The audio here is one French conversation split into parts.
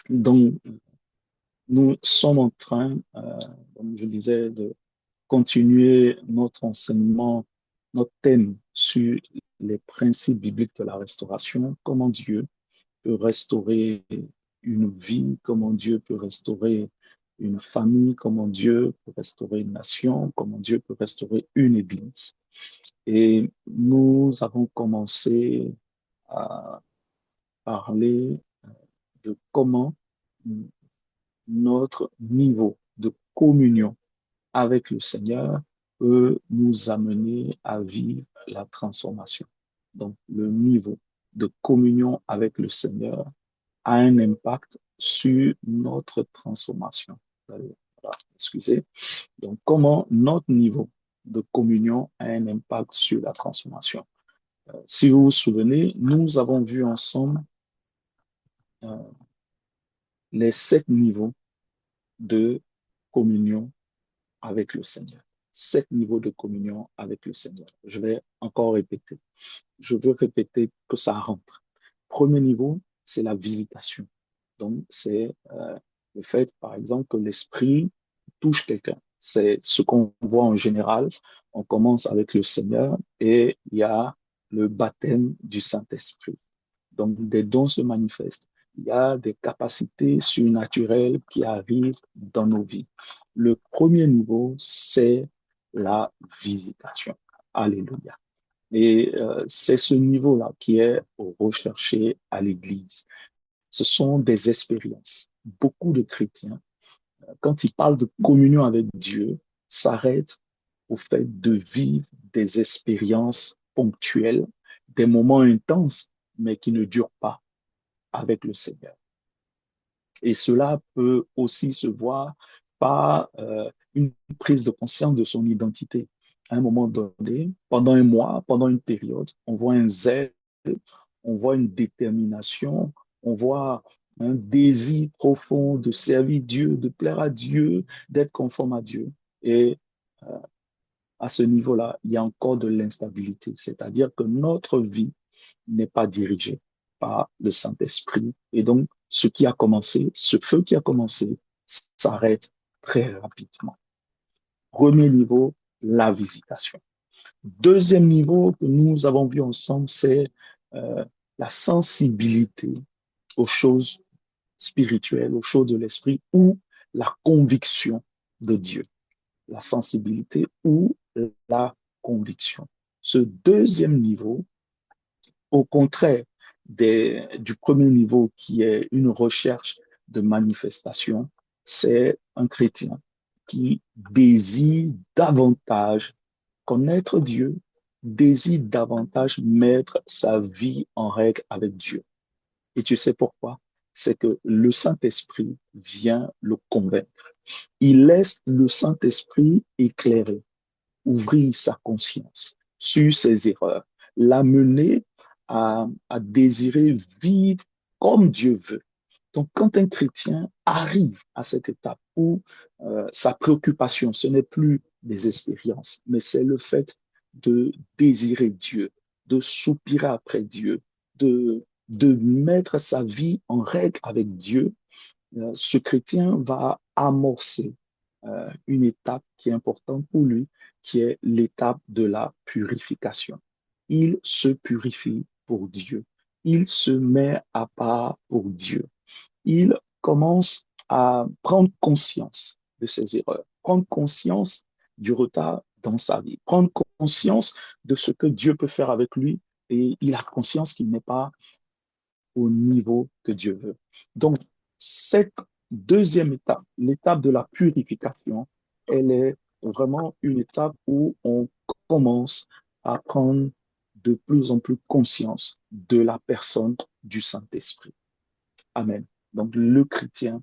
Donc, nous sommes en train, comme je disais, de continuer notre enseignement, notre thème sur les principes bibliques de la restauration, comment Dieu peut restaurer une vie, comment Dieu peut restaurer une famille, comment Dieu peut restaurer une nation, comment Dieu peut restaurer une église. Et nous avons commencé à parler de comment notre niveau de communion avec le Seigneur peut nous amener à vivre la transformation. Donc, le niveau de communion avec le Seigneur a un impact sur notre transformation. Voilà, excusez. Donc, comment notre niveau de communion a un impact sur la transformation. Si vous vous souvenez, nous avons vu ensemble euh, les 7 niveaux de communion avec le Seigneur. 7 niveaux de communion avec le Seigneur. Je vais encore répéter. Je veux répéter que ça rentre. Premier niveau, c'est la visitation. Donc, c'est le fait, par exemple, que l'Esprit touche quelqu'un. C'est ce qu'on voit en général. On commence avec le Seigneur et il y a le baptême du Saint-Esprit. Donc, des dons se manifestent. Il y a des capacités surnaturelles qui arrivent dans nos vies. Le premier niveau, c'est la visitation. Alléluia. Et c'est ce niveau-là qui est recherché à l'Église. Ce sont des expériences. Beaucoup de chrétiens, quand ils parlent de communion avec Dieu, s'arrêtent au fait de vivre des expériences ponctuelles, des moments intenses, mais qui ne durent pas avec le Seigneur. Et cela peut aussi se voir par une prise de conscience de son identité. À un moment donné, pendant un mois, pendant une période, on voit un zèle, on voit une détermination, on voit un désir profond de servir Dieu, de plaire à Dieu, d'être conforme à Dieu. Et euh, à ce niveau-là, il y a encore de l'instabilité, c'est-à-dire que notre vie n'est pas dirigée par le Saint-Esprit. Et donc, ce qui a commencé, ce feu qui a commencé, s'arrête très rapidement. Premier niveau, la visitation. Deuxième niveau que nous avons vu ensemble, c'est euh, la sensibilité aux choses spirituelles, aux choses de l'esprit ou la conviction de Dieu. La sensibilité ou la conviction. Ce deuxième niveau, au contraire du premier niveau qui est une recherche de manifestation, c'est un chrétien qui désire davantage connaître Dieu, désire davantage mettre sa vie en règle avec Dieu. Et tu sais pourquoi? C'est que le Saint-Esprit vient le convaincre. Il laisse le Saint-Esprit éclairer, ouvrir sa conscience sur ses erreurs, l'amener à désirer vivre comme Dieu veut. Donc, quand un chrétien arrive à cette étape où sa préoccupation, ce n'est plus des expériences, mais c'est le fait de désirer Dieu, de soupirer après Dieu, de mettre sa vie en règle avec Dieu, ce chrétien va amorcer une étape qui est importante pour lui, qui est l'étape de la purification. Il se purifie pour Dieu. Il se met à part pour Dieu. Il commence à prendre conscience de ses erreurs, prendre conscience du retard dans sa vie, prendre conscience de ce que Dieu peut faire avec lui et il a conscience qu'il n'est pas au niveau que Dieu veut. Donc, cette deuxième étape, l'étape de la purification, elle est vraiment une étape où on commence à prendre de plus en plus conscience de la personne du Saint-Esprit. Amen. Donc, le chrétien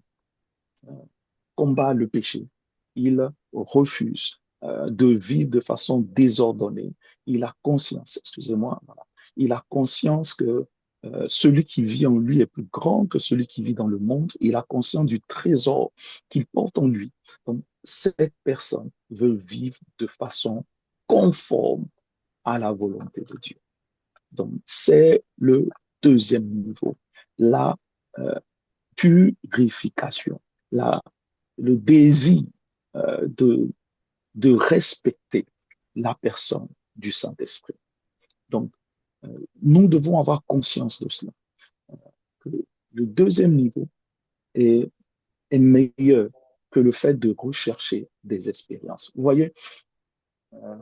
combat le péché. Il refuse de vivre de façon désordonnée. Il a conscience, excusez-moi, voilà. Il a conscience que celui qui vit en lui est plus grand que celui qui vit dans le monde. Il a conscience du trésor qu'il porte en lui. Donc, cette personne veut vivre de façon conforme à la volonté de Dieu. Donc, c'est le deuxième niveau. La purification, la, le désir de respecter la personne du Saint-Esprit. Donc, nous devons avoir conscience de cela. Que le deuxième niveau est, est meilleur que le fait de rechercher des expériences. Vous voyez, euh,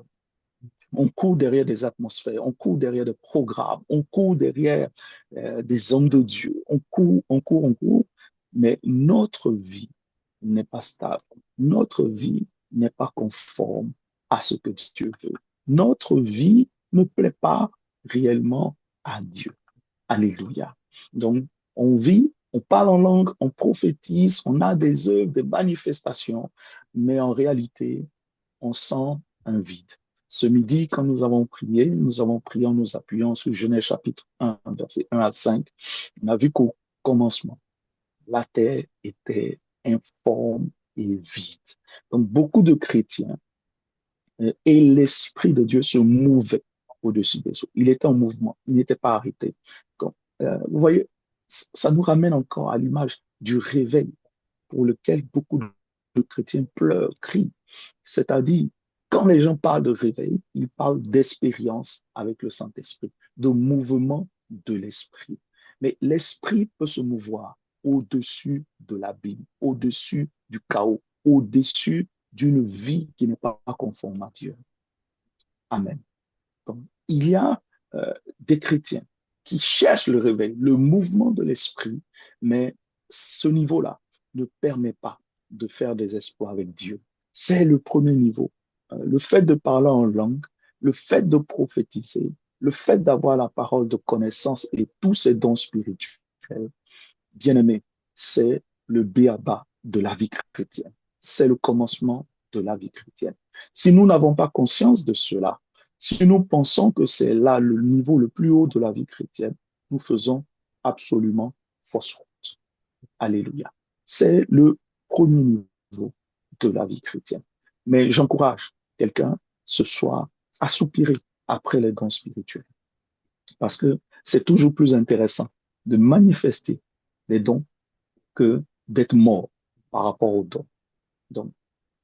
on court derrière des atmosphères, on court derrière des programmes, on court derrière des hommes de Dieu, on court, mais notre vie n'est pas stable. Notre vie n'est pas conforme à ce que Dieu veut. Notre vie ne plaît pas réellement à Dieu. Alléluia. Donc, on vit, on parle en langue, on prophétise, on a des œuvres, des manifestations, mais en réalité, on sent un vide. Ce midi, quand nous avons prié en nous appuyant sur Genèse chapitre 1, verset 1 à 5. On a vu qu'au commencement, la terre était informe et vide. Donc, beaucoup de chrétiens et l'Esprit de Dieu se mouvait au-dessus des eaux. Il était en mouvement, il n'était pas arrêté. Donc, vous voyez, ça nous ramène encore à l'image du réveil pour lequel beaucoup de chrétiens pleurent, crient. C'est-à-dire, quand les gens parlent de réveil, ils parlent d'expérience avec le Saint-Esprit, de mouvement de l'Esprit. Mais l'Esprit peut se mouvoir au-dessus de l'abîme, au-dessus du chaos, au-dessus d'une vie qui n'est pas conforme à Dieu. Amen. Donc, il y a des chrétiens qui cherchent le réveil, le mouvement de l'esprit, mais ce niveau-là ne permet pas de faire des exploits avec Dieu. C'est le premier niveau. Le fait de parler en langue, le fait de prophétiser, le fait d'avoir la parole de connaissance et tous ces dons spirituels, bien aimé, c'est le b.a.-ba de la vie chrétienne. C'est le commencement de la vie chrétienne. Si nous n'avons pas conscience de cela, si nous pensons que c'est là le niveau le plus haut de la vie chrétienne, nous faisons absolument fausse route. Alléluia. C'est le premier niveau de la vie chrétienne. Mais j'encourage quelqu'un ce soir à soupirer après les dons spirituels. Parce que c'est toujours plus intéressant de manifester les dons que d'être mort par rapport aux dons. Donc,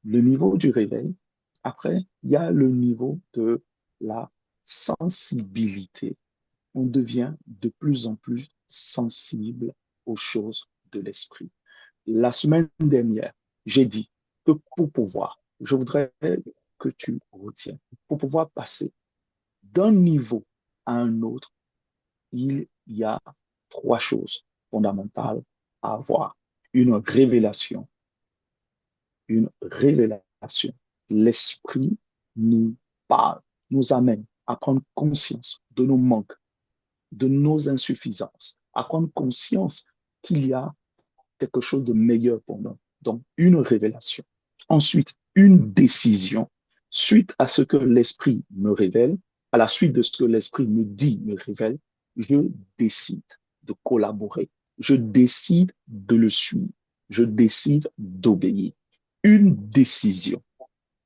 le niveau du réveil. Après, il y a le niveau de la sensibilité. On devient de plus en plus sensible aux choses de l'esprit. La semaine dernière, j'ai dit que pour pouvoir, je voudrais que tu retiennes, pour pouvoir passer d'un niveau à un autre, il y a trois choses fondamentales à avoir. Une révélation, une révélation. L'Esprit nous parle, nous amène à prendre conscience de nos manques, de nos insuffisances, à prendre conscience qu'il y a quelque chose de meilleur pour nous. Donc, une révélation. Ensuite, une décision. Suite à ce que l'Esprit me révèle, à la suite de ce que l'Esprit me dit, me révèle, je décide de collaborer. Je décide de le suivre. Je décide d'obéir. Une décision.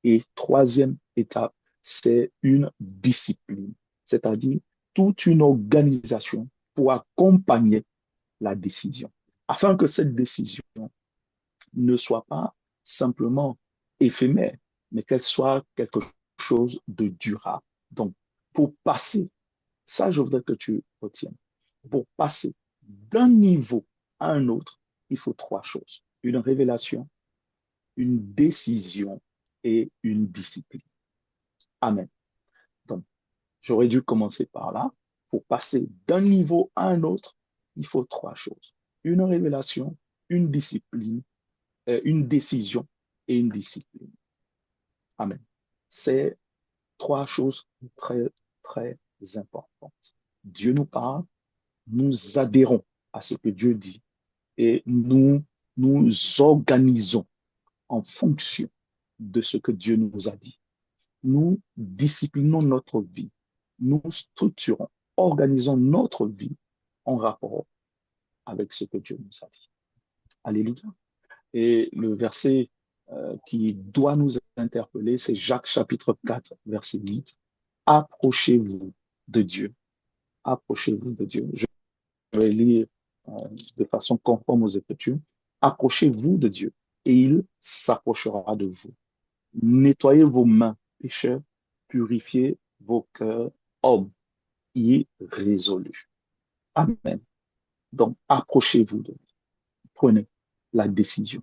Et troisième étape, c'est une discipline, c'est-à-dire toute une organisation pour accompagner la décision, afin que cette décision ne soit pas simplement éphémère, mais qu'elle soit quelque chose de durable. Donc, pour passer, ça, je voudrais que tu retiennes, pour passer d'un niveau à un autre, il faut trois choses. Une révélation, une décision et une discipline. Amen. Donc, j'aurais dû commencer par là. Pour passer d'un niveau à un autre, il faut trois choses. Une révélation, une discipline, une décision et une discipline. Amen. C'est trois choses très, très importantes. Dieu nous parle, nous adhérons à ce que Dieu dit et nous organisons en fonction de ce que Dieu nous a dit. Nous disciplinons notre vie, nous structurons, organisons notre vie en rapport avec ce que Dieu nous a dit. Alléluia. Et le verset qui doit nous interpeller, c'est Jacques chapitre 4, verset 8. Approchez-vous de Dieu. Approchez-vous de Dieu. Je vais lire de façon conforme aux Écritures, approchez-vous de Dieu et il s'approchera de vous. Nettoyez vos mains, pécheurs, purifiez vos cœurs, hommes irrésolus. Amen. Donc, approchez-vous de lui. Prenez la décision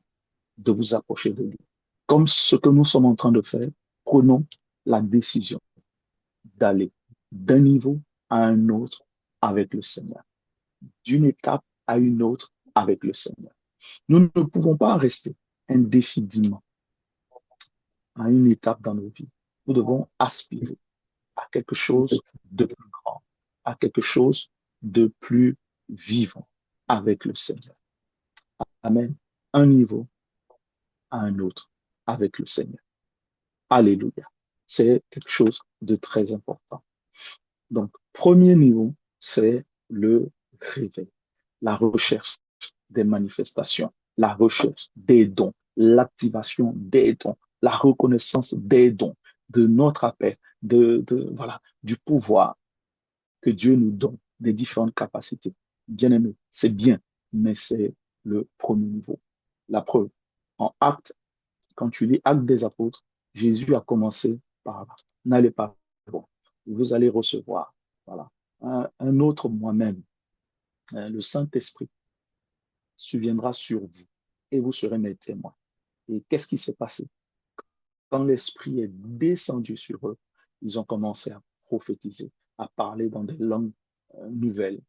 de vous approcher de lui. Comme ce que nous sommes en train de faire, prenons la décision d'aller d'un niveau à un autre avec le Seigneur, d'une étape à une autre avec le Seigneur. Nous ne pouvons pas rester indéfiniment à une étape dans nos vies. Nous devons aspirer à quelque chose de plus grand, à quelque chose de plus vivant avec le Seigneur. Amen. Un niveau à un autre avec le Seigneur. Alléluia. C'est quelque chose de très important. Donc, premier niveau, c'est le réveil, la recherche des manifestations, la recherche des dons, l'activation des dons, la reconnaissance des dons, de notre appel, voilà, du pouvoir que Dieu nous donne, des différentes capacités. Bien aimé, c'est bien, mais c'est le premier niveau. La preuve, en acte, quand tu lis Actes des Apôtres, Jésus a commencé par n'allez pas voir, vous allez recevoir, voilà, un autre moi-même, le Saint-Esprit surviendra sur vous et vous serez mes témoins. Et qu'est-ce qui s'est passé? Quand l'Esprit est descendu sur eux, ils ont commencé à prophétiser, à parler dans des langues nouvelles.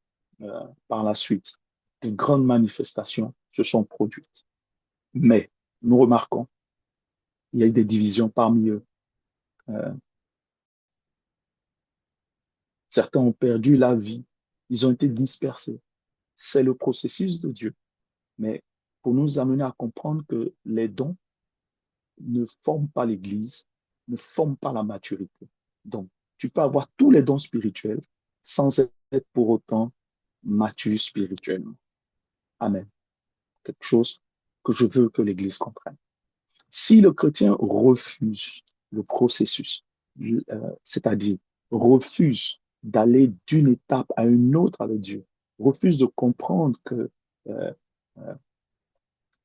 Par la suite, de grandes manifestations se sont produites. Mais nous remarquons, il y a eu des divisions parmi eux. Euh, Certains ont perdu la vie, ils ont été dispersés. C'est le processus de Dieu. Mais pour nous amener à comprendre que les dons ne forment pas l'Église, ne forment pas la maturité. Donc, tu peux avoir tous les dons spirituels sans être pour autant mature spirituellement. Amen. Quelque chose que je veux que l'Église comprenne. Si le chrétien refuse le processus, c'est-à-dire refuse d'aller d'une étape à une autre avec Dieu, refuse de comprendre que euh, euh,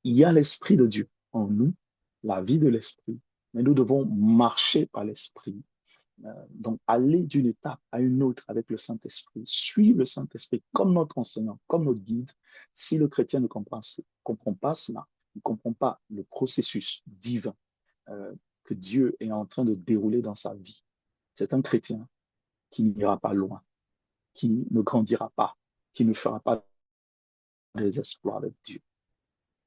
il y a l'Esprit de Dieu en nous, la vie de l'Esprit, mais nous devons marcher par l'Esprit. Donc, aller d'une étape à une autre avec le Saint-Esprit, suivre le Saint-Esprit comme notre enseignant, comme notre guide. Si le chrétien ne comprend pas cela, ne comprend pas le processus divin que Dieu est en train de dérouler dans sa vie, c'est un chrétien qui n'ira pas loin, qui ne grandira pas, qui ne fera pas des exploits avec Dieu.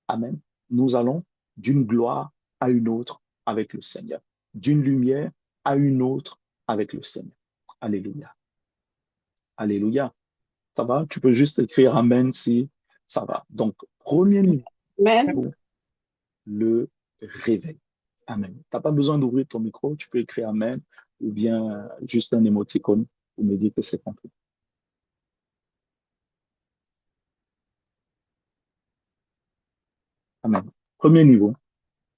Amen. Nous allons d'une gloire à une autre avec le Seigneur, d'une lumière à une autre avec le Seigneur. Alléluia. Alléluia. Ça va? Tu peux juste écrire Amen si ça va. Donc, premier niveau, Amen. le réveil. Amen. Tu n'as pas besoin d'ouvrir ton micro, tu peux écrire Amen ou bien juste un émoticône pour me dire que c'est compris. Amen. Premier niveau,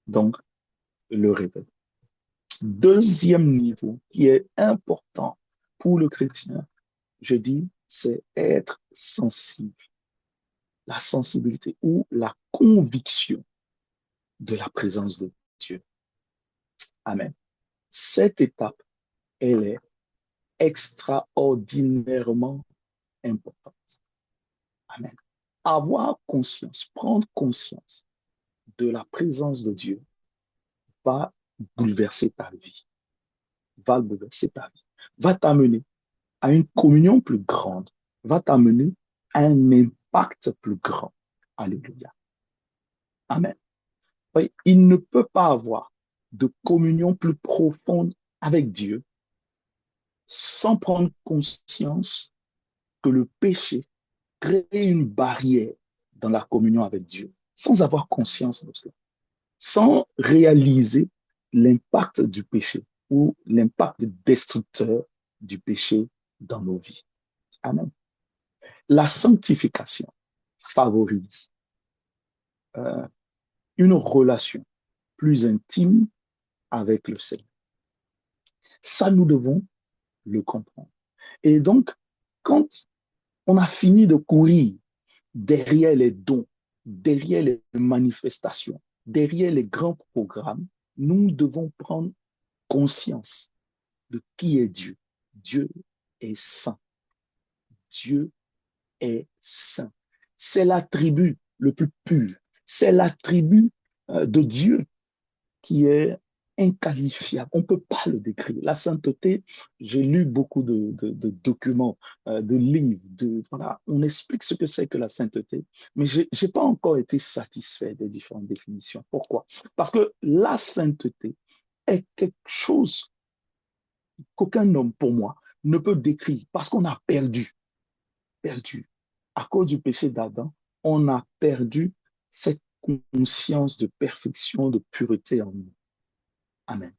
donc le réveil. Deuxième niveau qui est important pour le chrétien, je dis, c'est être sensible. La sensibilité ou la conviction de la présence de Dieu. Amen. Cette étape, elle est extraordinairement importante. Amen. Avoir conscience, prendre conscience de la présence de Dieu va bouleverser ta vie, va bouleverser ta vie, va t'amener à une communion plus grande, va t'amener à un impact plus grand. Alléluia. Amen. Oui, il ne peut pas avoir de communion plus profonde avec Dieu sans prendre conscience que le péché crée une barrière dans la communion avec Dieu, sans avoir conscience de cela, sans réaliser l'impact du péché ou l'impact destructeur du péché dans nos vies. Amen. La sanctification favorise euh, une relation plus intime avec le Seigneur. Ça, nous devons le comprendre. Et donc, quand on a fini de courir, derrière les dons, derrière les manifestations, derrière les grands programmes, nous devons prendre conscience de qui est Dieu. Dieu est saint. Dieu est saint. C'est l'attribut le plus pur. C'est l'attribut de Dieu qui est inqualifiable. On ne peut pas le décrire. La sainteté, j'ai lu beaucoup de documents, de livres, voilà, on explique ce que c'est que la sainteté, mais je n'ai pas encore été satisfait des différentes définitions. Pourquoi? Parce que la sainteté est quelque chose qu'aucun homme, pour moi, ne peut décrire parce qu'on a perdu. À cause du péché d'Adam, on a perdu cette conscience de perfection, de pureté en nous. Amen.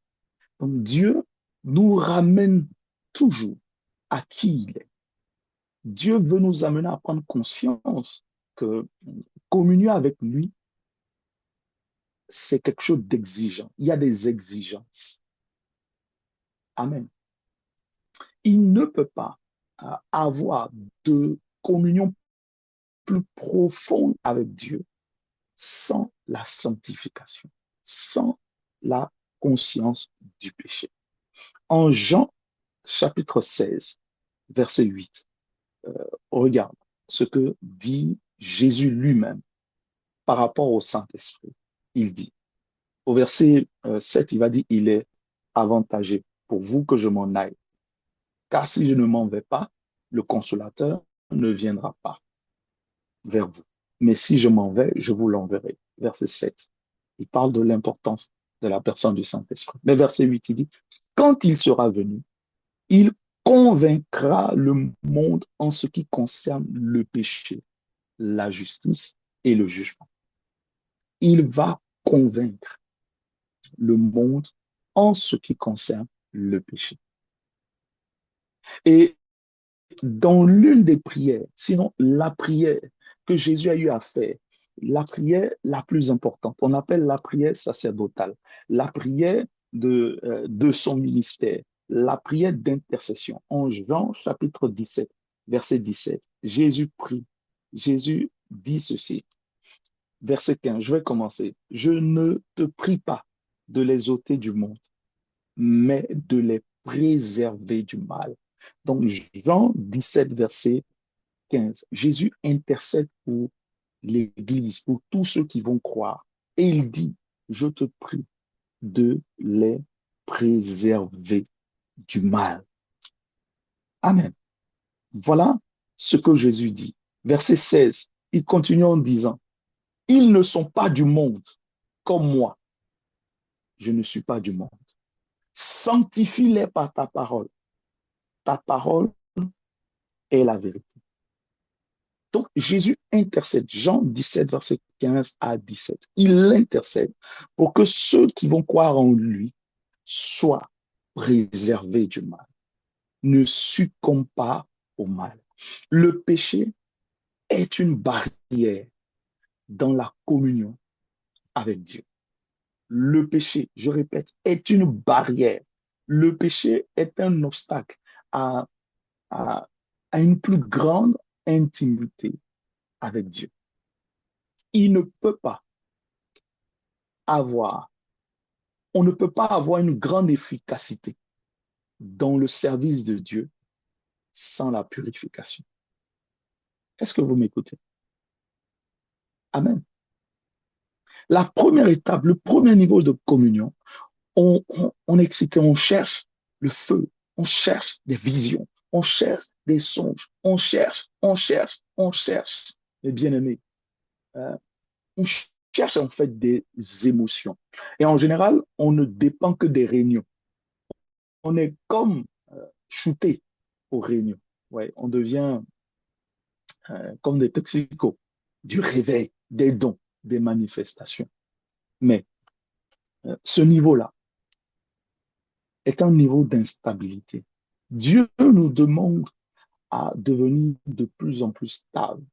Donc Dieu nous ramène toujours à qui il est. Dieu veut nous amener à prendre conscience que communier avec lui, c'est quelque chose d'exigeant. Il y a des exigences. Amen. Il ne peut pas avoir de communion plus profonde avec Dieu sans la sanctification, sans la conscience du péché. En Jean chapitre 16, verset 8, regarde ce que dit Jésus lui-même par rapport au Saint-Esprit. Il dit, au verset 7, il va dire, il est avantageux pour vous que je m'en aille, car si je ne m'en vais pas, le consolateur ne viendra pas vers vous. Mais si je m'en vais, je vous l'enverrai. Verset 7. Il parle de l'importance de la personne du Saint-Esprit. Mais verset 8, il dit, quand il sera venu, il convaincra le monde en ce qui concerne le péché, la justice et le jugement. Il va convaincre le monde en ce qui concerne le péché. Et dans l'une des prières, sinon la prière que Jésus a eu à faire, la prière la plus importante, on appelle la prière sacerdotale, la prière de son ministère, la prière d'intercession. En Jean chapitre 17, verset 17, Jésus prie. Jésus dit ceci, verset 15, je vais commencer. Je ne te prie pas de les ôter du monde, mais de les préserver du mal. Donc, Jean 17, verset 15, Jésus intercède pour l'Église, pour tous ceux qui vont croire. Et il dit, je te prie de les préserver du mal. Amen. Voilà ce que Jésus dit. Verset 16, il continue en disant, ils ne sont pas du monde comme moi. Je ne suis pas du monde. Sanctifie-les par ta parole. Ta parole est la vérité. Donc, Jésus intercède, Jean 17, verset 15 à 17. Il intercède pour que ceux qui vont croire en lui soient préservés du mal, ne succombent pas au mal. Le péché est une barrière dans la communion avec Dieu. Le péché, je répète, est une barrière. Le péché est un obstacle à, à, à une plus grande intimité avec Dieu. Il ne peut pas avoir, on ne peut pas avoir une grande efficacité dans le service de Dieu sans la purification. Est-ce que vous m'écoutez? Amen. La première étape, le premier niveau de communion, on est excité, on cherche le feu, on cherche des visions, on cherche des songes, on cherche, mes bien-aimés. On cherche en fait des émotions. Et en général, on ne dépend que des réunions. On est comme shooté aux réunions. Ouais, on devient comme des toxicos, du réveil, des dons, des manifestations. Mais ce niveau-là est un niveau d'instabilité. Dieu nous demande à devenir de plus en plus stable,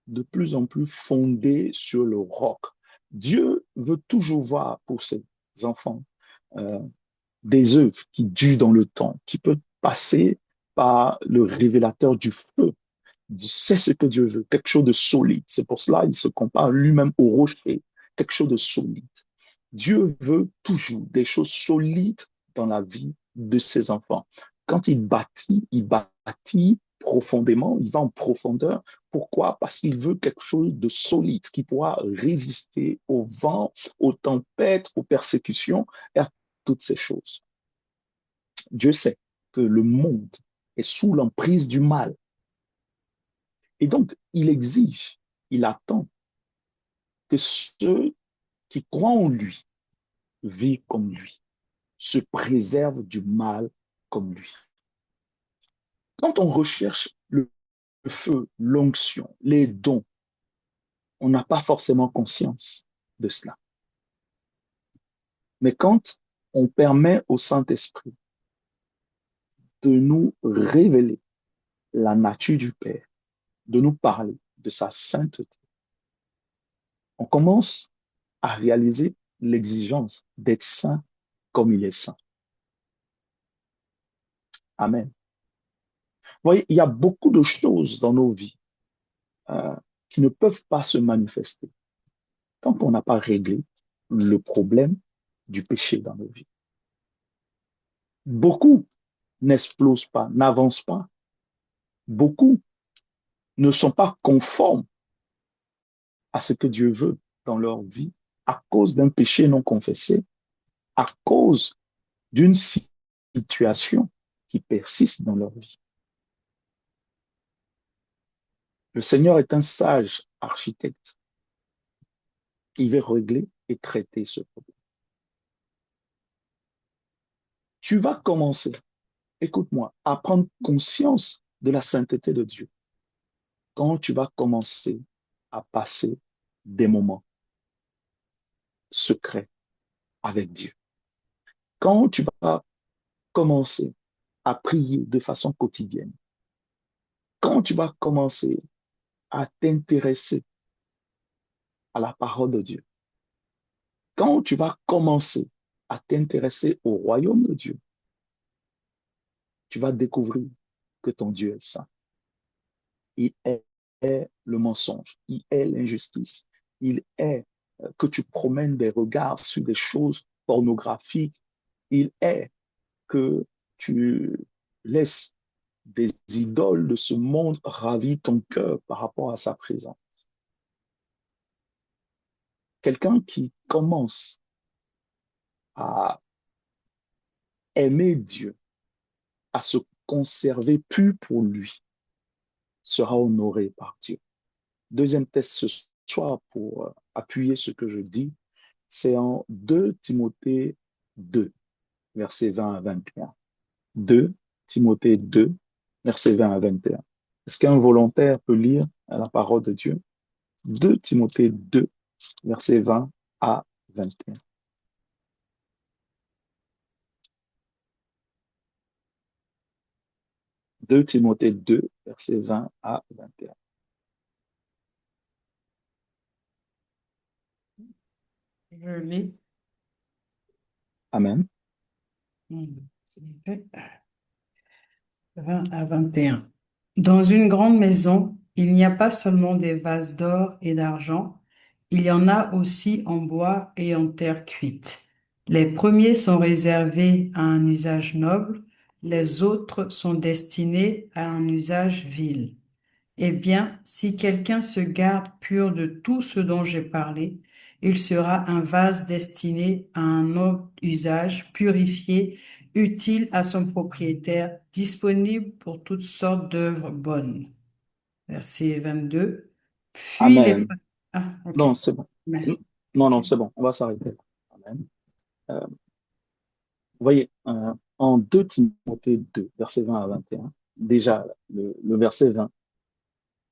de plus en plus fondé sur le roc. Dieu veut toujours voir pour ses enfants euh, des œuvres qui durent dans le temps, qui peuvent passer par le révélateur du feu. C'est ce que Dieu veut, quelque chose de solide. C'est pour cela qu'il se compare lui-même au rocher, quelque chose de solide. Dieu veut toujours des choses solides dans la vie de ses enfants. Quand il bâtit profondément, il va en profondeur. Pourquoi? Parce qu'il veut quelque chose de solide qui pourra résister au vent, aux tempêtes, aux persécutions et à toutes ces choses. Dieu sait que le monde est sous l'emprise du mal. Et donc, il exige, il attend que ceux qui croient en lui vivent comme lui, se préservent du mal comme lui. Quand on recherche le feu, l'onction, les dons, on n'a pas forcément conscience de cela. Mais quand on permet au Saint-Esprit de nous révéler la nature du Père, de nous parler de sa sainteté, on commence à réaliser l'exigence d'être saint comme il est saint. Amen. Vous voyez, il y a beaucoup de choses dans nos vies euh, qui ne peuvent pas se manifester tant qu'on n'a pas réglé le problème du péché dans nos vies. Beaucoup n'explosent pas, n'avancent pas. Beaucoup ne sont pas conformes à ce que Dieu veut dans leur vie à cause d'un péché non confessé, à cause d'une situation qui persiste dans leur vie. Le Seigneur est un sage architecte. Il veut régler et traiter ce problème. Tu vas commencer, écoute-moi, à prendre conscience de la sainteté de Dieu quand tu vas commencer à passer des moments secrets avec Dieu. Quand tu vas commencer à prier de façon quotidienne, quand tu vas commencer à t'intéresser à la parole de Dieu, quand tu vas commencer à t'intéresser au royaume de Dieu, tu vas découvrir que ton Dieu est saint. Il est le mensonge, il est l'injustice, il est que tu promènes des regards sur des choses pornographiques, il est que tu laisses des idoles de ce monde ravir ton cœur par rapport à sa présence. Quelqu'un qui commence à aimer Dieu, à se conserver pur pour lui, sera honoré par Dieu. Deuxième test ce soir pour appuyer ce que je dis, c'est en 2 Timothée 2, versets 20 à 21. 2 Timothée 2, versets 20 à 21. Est-ce qu'un volontaire peut lire la parole de Dieu? 2 Timothée 2, versets 20 à 21. 2 Timothée 2, versets 20 à 21. Je lis. Amen. 20 à 21. Dans une grande maison, il n'y a pas seulement des vases d'or et d'argent, il y en a aussi en bois et en terre cuite. Les premiers sont réservés à un usage noble, les autres sont destinés à un usage vil. Eh bien, si quelqu'un se garde pur de tout ce dont j'ai parlé, il sera un vase destiné à un noble usage, purifié, utile à son propriétaire, disponible pour toutes sortes d'œuvres bonnes. Verset 22. Puis les... Amen. Ah, ok. Non, c'est bon. Amen. Non, Ok. non, c'est bon. On va s'arrêter. Amen. Vous voyez, en 2 Timothée 2, versets 20 à 21, déjà, le verset 20,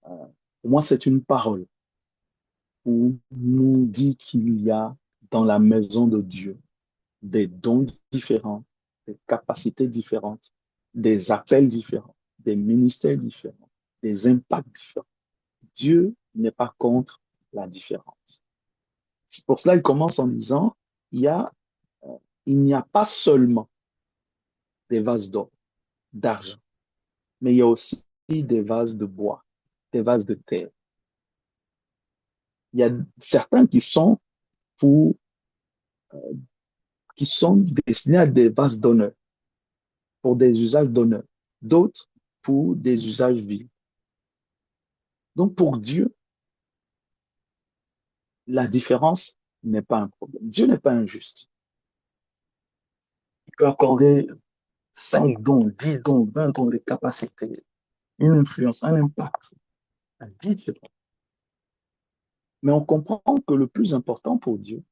pour moi, c'est une parole où nous dit qu'il y a dans la maison de Dieu des dons différents, des capacités différentes, des appels différents, des ministères différents, des impacts différents. Dieu n'est pas contre la différence. C'est pour cela qu'il commence en disant, il y a, il n'y a pas seulement des vases d'or, d'argent, mais il y a aussi des vases de bois. des vases de terre. Il y a certains pour, qui sont destinés à des vases d'honneur, pour des usages d'honneur. D'autres pour des usages vils. Donc, pour Dieu, la différence n'est pas un problème. Dieu n'est pas injuste. Il peut accorder 5 dons, 10 dons, 20 dons, des capacités, une influence, un impact différent. Mais on comprend que le plus important pour Dieu,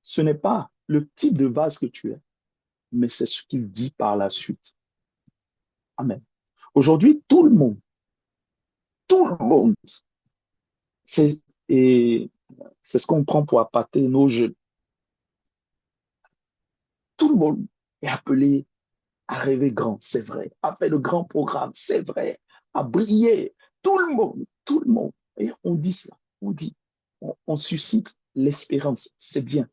ce n'est pas le type de vase que tu es, mais c'est ce qu'il dit par la suite. Amen. Aujourd'hui, tout le monde, c'est, et c'est ce qu'on prend pour appâter nos jeunes. Tout le monde est appelé à rêver grand, c'est vrai, à faire de grands programmes, c'est vrai, à briller. Tout le monde. Et on dit cela, on dit, on suscite l'espérance, c'est bien.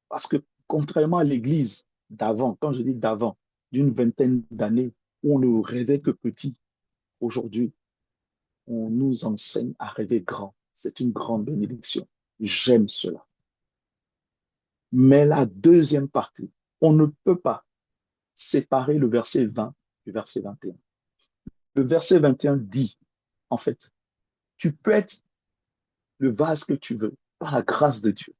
Parce que contrairement à l'Église d'avant, quand je dis d'avant, d'une vingtaine d'années, où on ne rêvait que petit, aujourd'hui, on nous enseigne à rêver grand. C'est une grande bénédiction. J'aime cela. Mais la deuxième partie, on ne peut pas séparer le verset 20 du verset 21. Le verset 21 dit, en fait, tu peux être le vase que tu veux par la grâce de Dieu.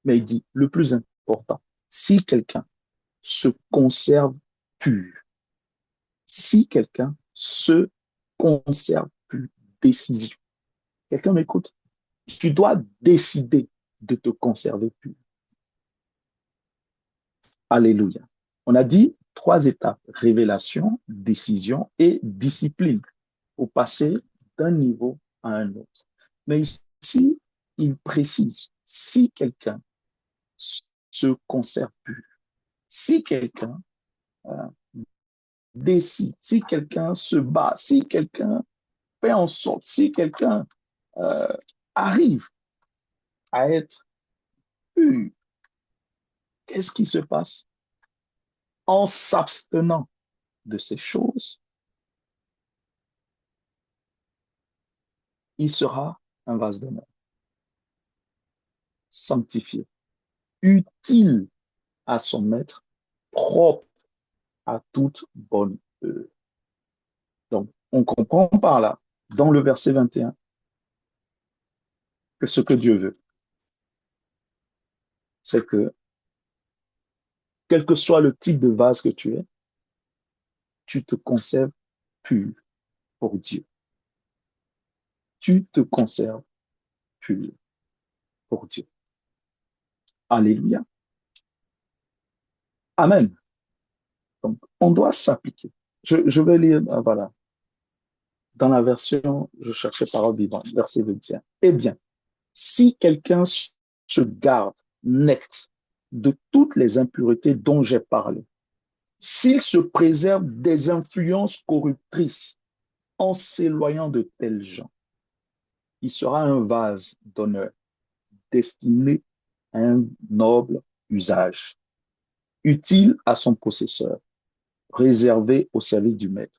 Mais il dit, le plus important, si quelqu'un se conserve pur, si quelqu'un se conserve pur, décision. Quelqu'un m'écoute? Tu dois décider de te conserver pur. Alléluia. On a dit 3 étapes, révélation, décision et discipline, pour passer d'un niveau à un autre. Mais ici, il précise, si quelqu'un se conserve pur, si quelqu'un euh, décide, si quelqu'un se bat, si quelqu'un fait en sorte, si quelqu'un euh, arrive à être pur, qu'est-ce qui se passe? En s'abstenant de ces choses, il sera un vase d'honneur, sanctifié, utile à son maître, propre à toute bonne œuvre. Donc, on comprend par là, dans le verset 21, que ce que Dieu veut, c'est que, quel que soit le type de vase que tu es, tu te conserves pur pour Dieu. Tu te conserves pur pour Dieu. Alléluia. Amen. Donc, on doit s'appliquer. Je vais lire, voilà, dans la version, je cherchais parole vivante, verset 21. Eh bien, si quelqu'un se garde net de toutes les impuretés dont j'ai parlé, s'il se préserve des influences corruptrices en s'éloignant de tels gens, il sera un vase d'honneur destiné à un noble usage, utile à son possesseur, réservé au service du maître.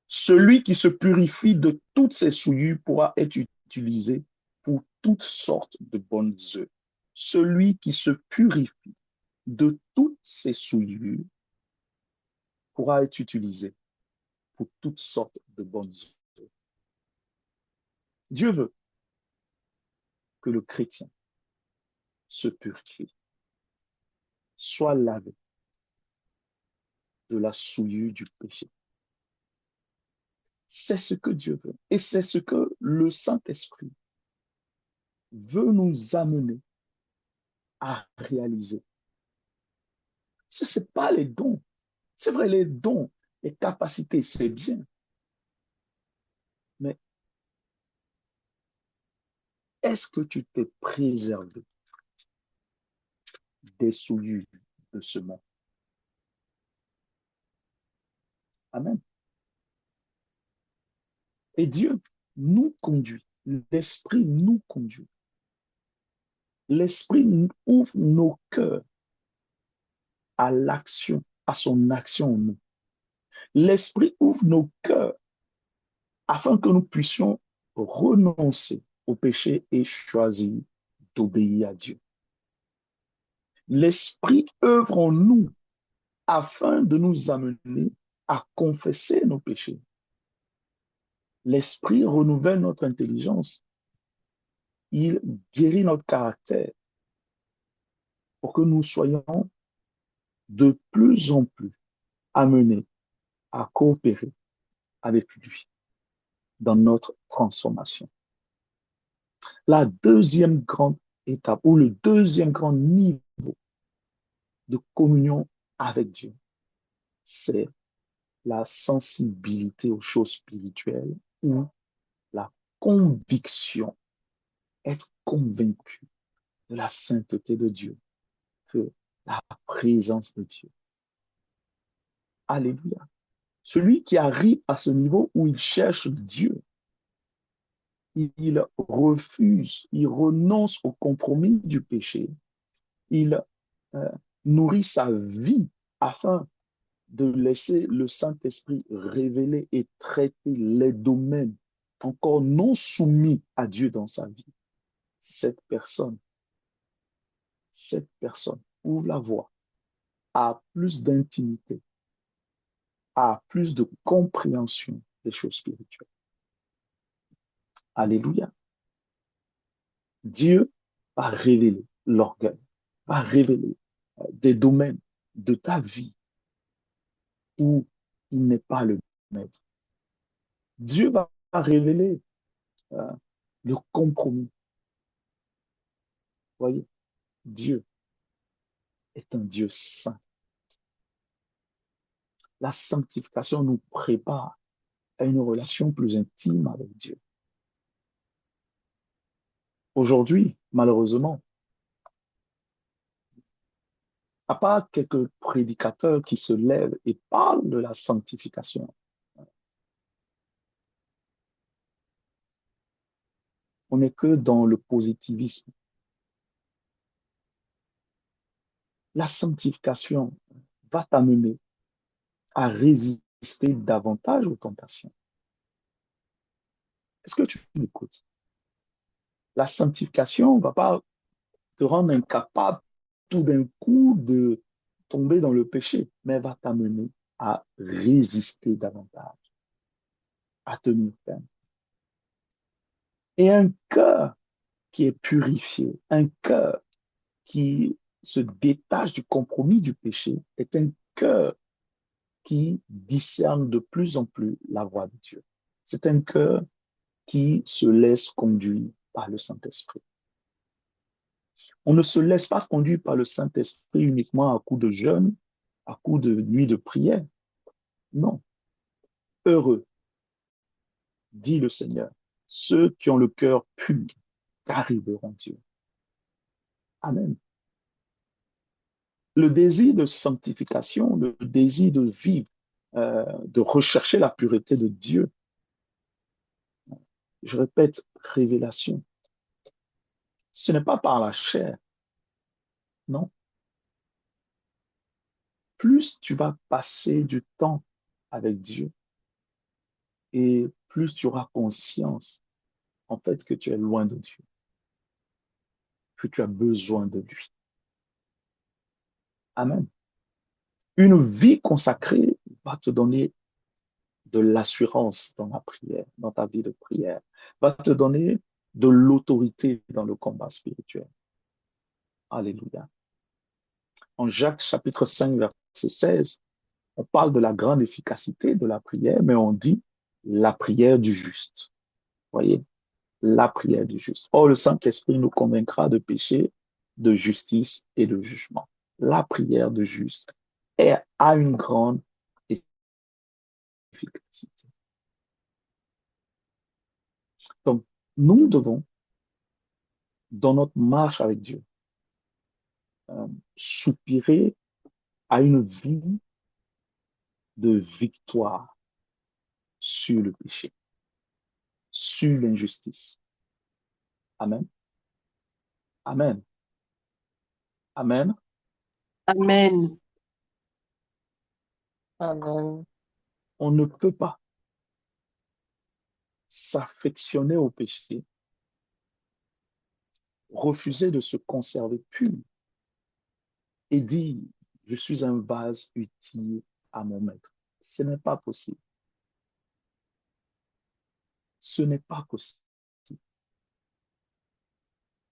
Celui qui se purifie de toutes ses souillures pourra être utilisé pour toutes sortes de bonnes œuvres. Celui qui se purifie de toutes ses souillures pourra être utilisé pour toutes sortes de bonnes œuvres. Dieu veut que le chrétien se purifie, soit lavé de la souillure du péché. C'est ce que Dieu veut. Et c'est ce que le Saint-Esprit veut nous amener à réaliser. Ce n'est pas les dons. C'est vrai, les dons, les capacités, c'est bien. Mais est-ce que tu t'es préservé des souillures de ce monde? Amen. Et Dieu nous conduit. L'Esprit nous conduit. L'Esprit ouvre nos cœurs à l'action, à son action en nous. L'Esprit ouvre nos cœurs afin que nous puissions renoncer au péché et choisir d'obéir à Dieu. L'Esprit œuvre en nous afin de nous amener à confesser nos péchés. L'Esprit renouvelle notre intelligence. Il guérit notre caractère pour que nous soyons de plus en plus amenés à coopérer avec lui dans notre transformation. La deuxième grande étape ou le deuxième grand niveau de communion avec Dieu, c'est la sensibilité aux choses spirituelles ou la conviction, être convaincu de la sainteté de Dieu, de la présence de Dieu. Alléluia. Celui qui arrive à ce niveau où il cherche Dieu, il refuse, il renonce au compromis du péché, il euh, nourrit sa vie afin de laisser le Saint-Esprit révéler et traiter les domaines encore non soumis à Dieu dans sa vie. Cette personne ouvre la voie à plus d'intimité, à plus de compréhension des choses spirituelles. Alléluia. Dieu va révéler l'orgueil, va révéler des domaines de ta vie où il n'est pas le maître. Dieu va révéler euh, le compromis. Voyez, Dieu est un Dieu saint. La sanctification nous prépare à une relation plus intime avec Dieu. Aujourd'hui, malheureusement, à part quelques prédicateurs qui se lèvent et parlent de la sanctification, on n'est que dans le positivisme. La sanctification va t'amener à résister davantage aux tentations. Est-ce que tu m'écoutes? La sanctification ne va pas te rendre incapable tout d'un coup de tomber dans le péché, mais elle va t'amener à résister davantage, à tenir ferme. Et un cœur qui est purifié, un cœur qui se détache du compromis du péché, est un cœur qui discerne de plus en plus la voix de Dieu. C'est un cœur qui se laisse conduire par le Saint-Esprit. On ne se laisse pas conduire par le Saint-Esprit uniquement à coup de jeûne, à coup de nuit de prière. Non. Heureux, dit le Seigneur, ceux qui ont le cœur pur, car ils verront Dieu. Amen. Le désir de sanctification, le désir de vivre, de rechercher la pureté de Dieu, je répète, révélation. Ce n'est pas par la chair, non. Plus tu vas passer du temps avec Dieu et plus tu auras conscience, en fait, que tu es loin de Dieu, que tu as besoin de lui. Amen. Une vie consacrée va te donner de l'assurance dans la prière, dans ta vie de prière, va te donner de l'autorité dans le combat spirituel. Alléluia. En Jacques chapitre 5, verset 16, on parle de la grande efficacité de la prière, mais on dit la prière du juste. Voyez, la prière du juste. Or, le Saint-Esprit nous convaincra de péché, de justice et de jugement. La prière du juste a une grande efficacité. Donc, nous devons, dans notre marche avec Dieu, soupirer à une vie de victoire sur le péché, sur l'injustice. Amen. Amen. Amen. Amen. Amen. On ne peut pas s'affectionner au péché, refuser de se conserver pur et dire, je suis un vase utile à mon maître. Ce n'est pas possible. Ce n'est pas possible.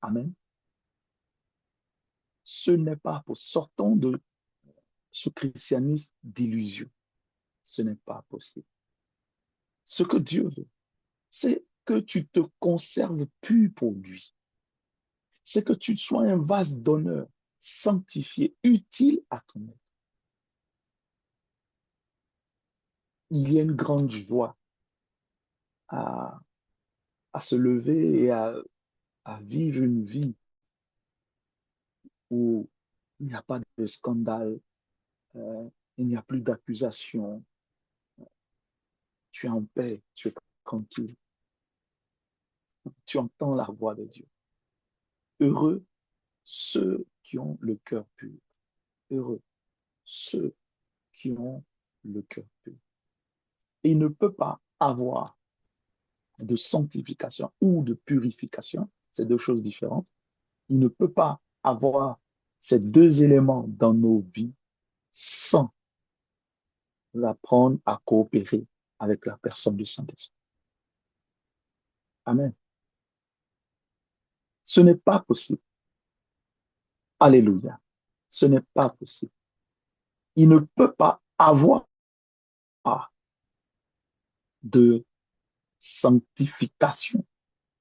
Amen. Ce n'est pas possible. Sortons de ce christianisme d'illusion. Ce n'est pas possible. Ce que Dieu veut, c'est que tu te conserves pur pour lui. C'est que tu sois un vase d'honneur, sanctifié, utile à ton maître. Il y a une grande joie à, à se lever et à vivre une vie où il n'y a pas de scandale, euh, il n'y a plus d'accusation, tu es en paix, tu es tranquille, tu entends la voix de Dieu. Heureux ceux qui ont le cœur pur. Heureux ceux qui ont le cœur pur. Et il ne peut pas avoir de sanctification ou de purification, c'est deux choses différentes. Il ne peut pas avoir ces deux éléments dans nos vies sans apprendre à coopérer avec la personne du Saint-Esprit. Amen. Ce n'est pas possible. Alléluia. Ce n'est pas possible. Il ne peut pas avoir de sanctification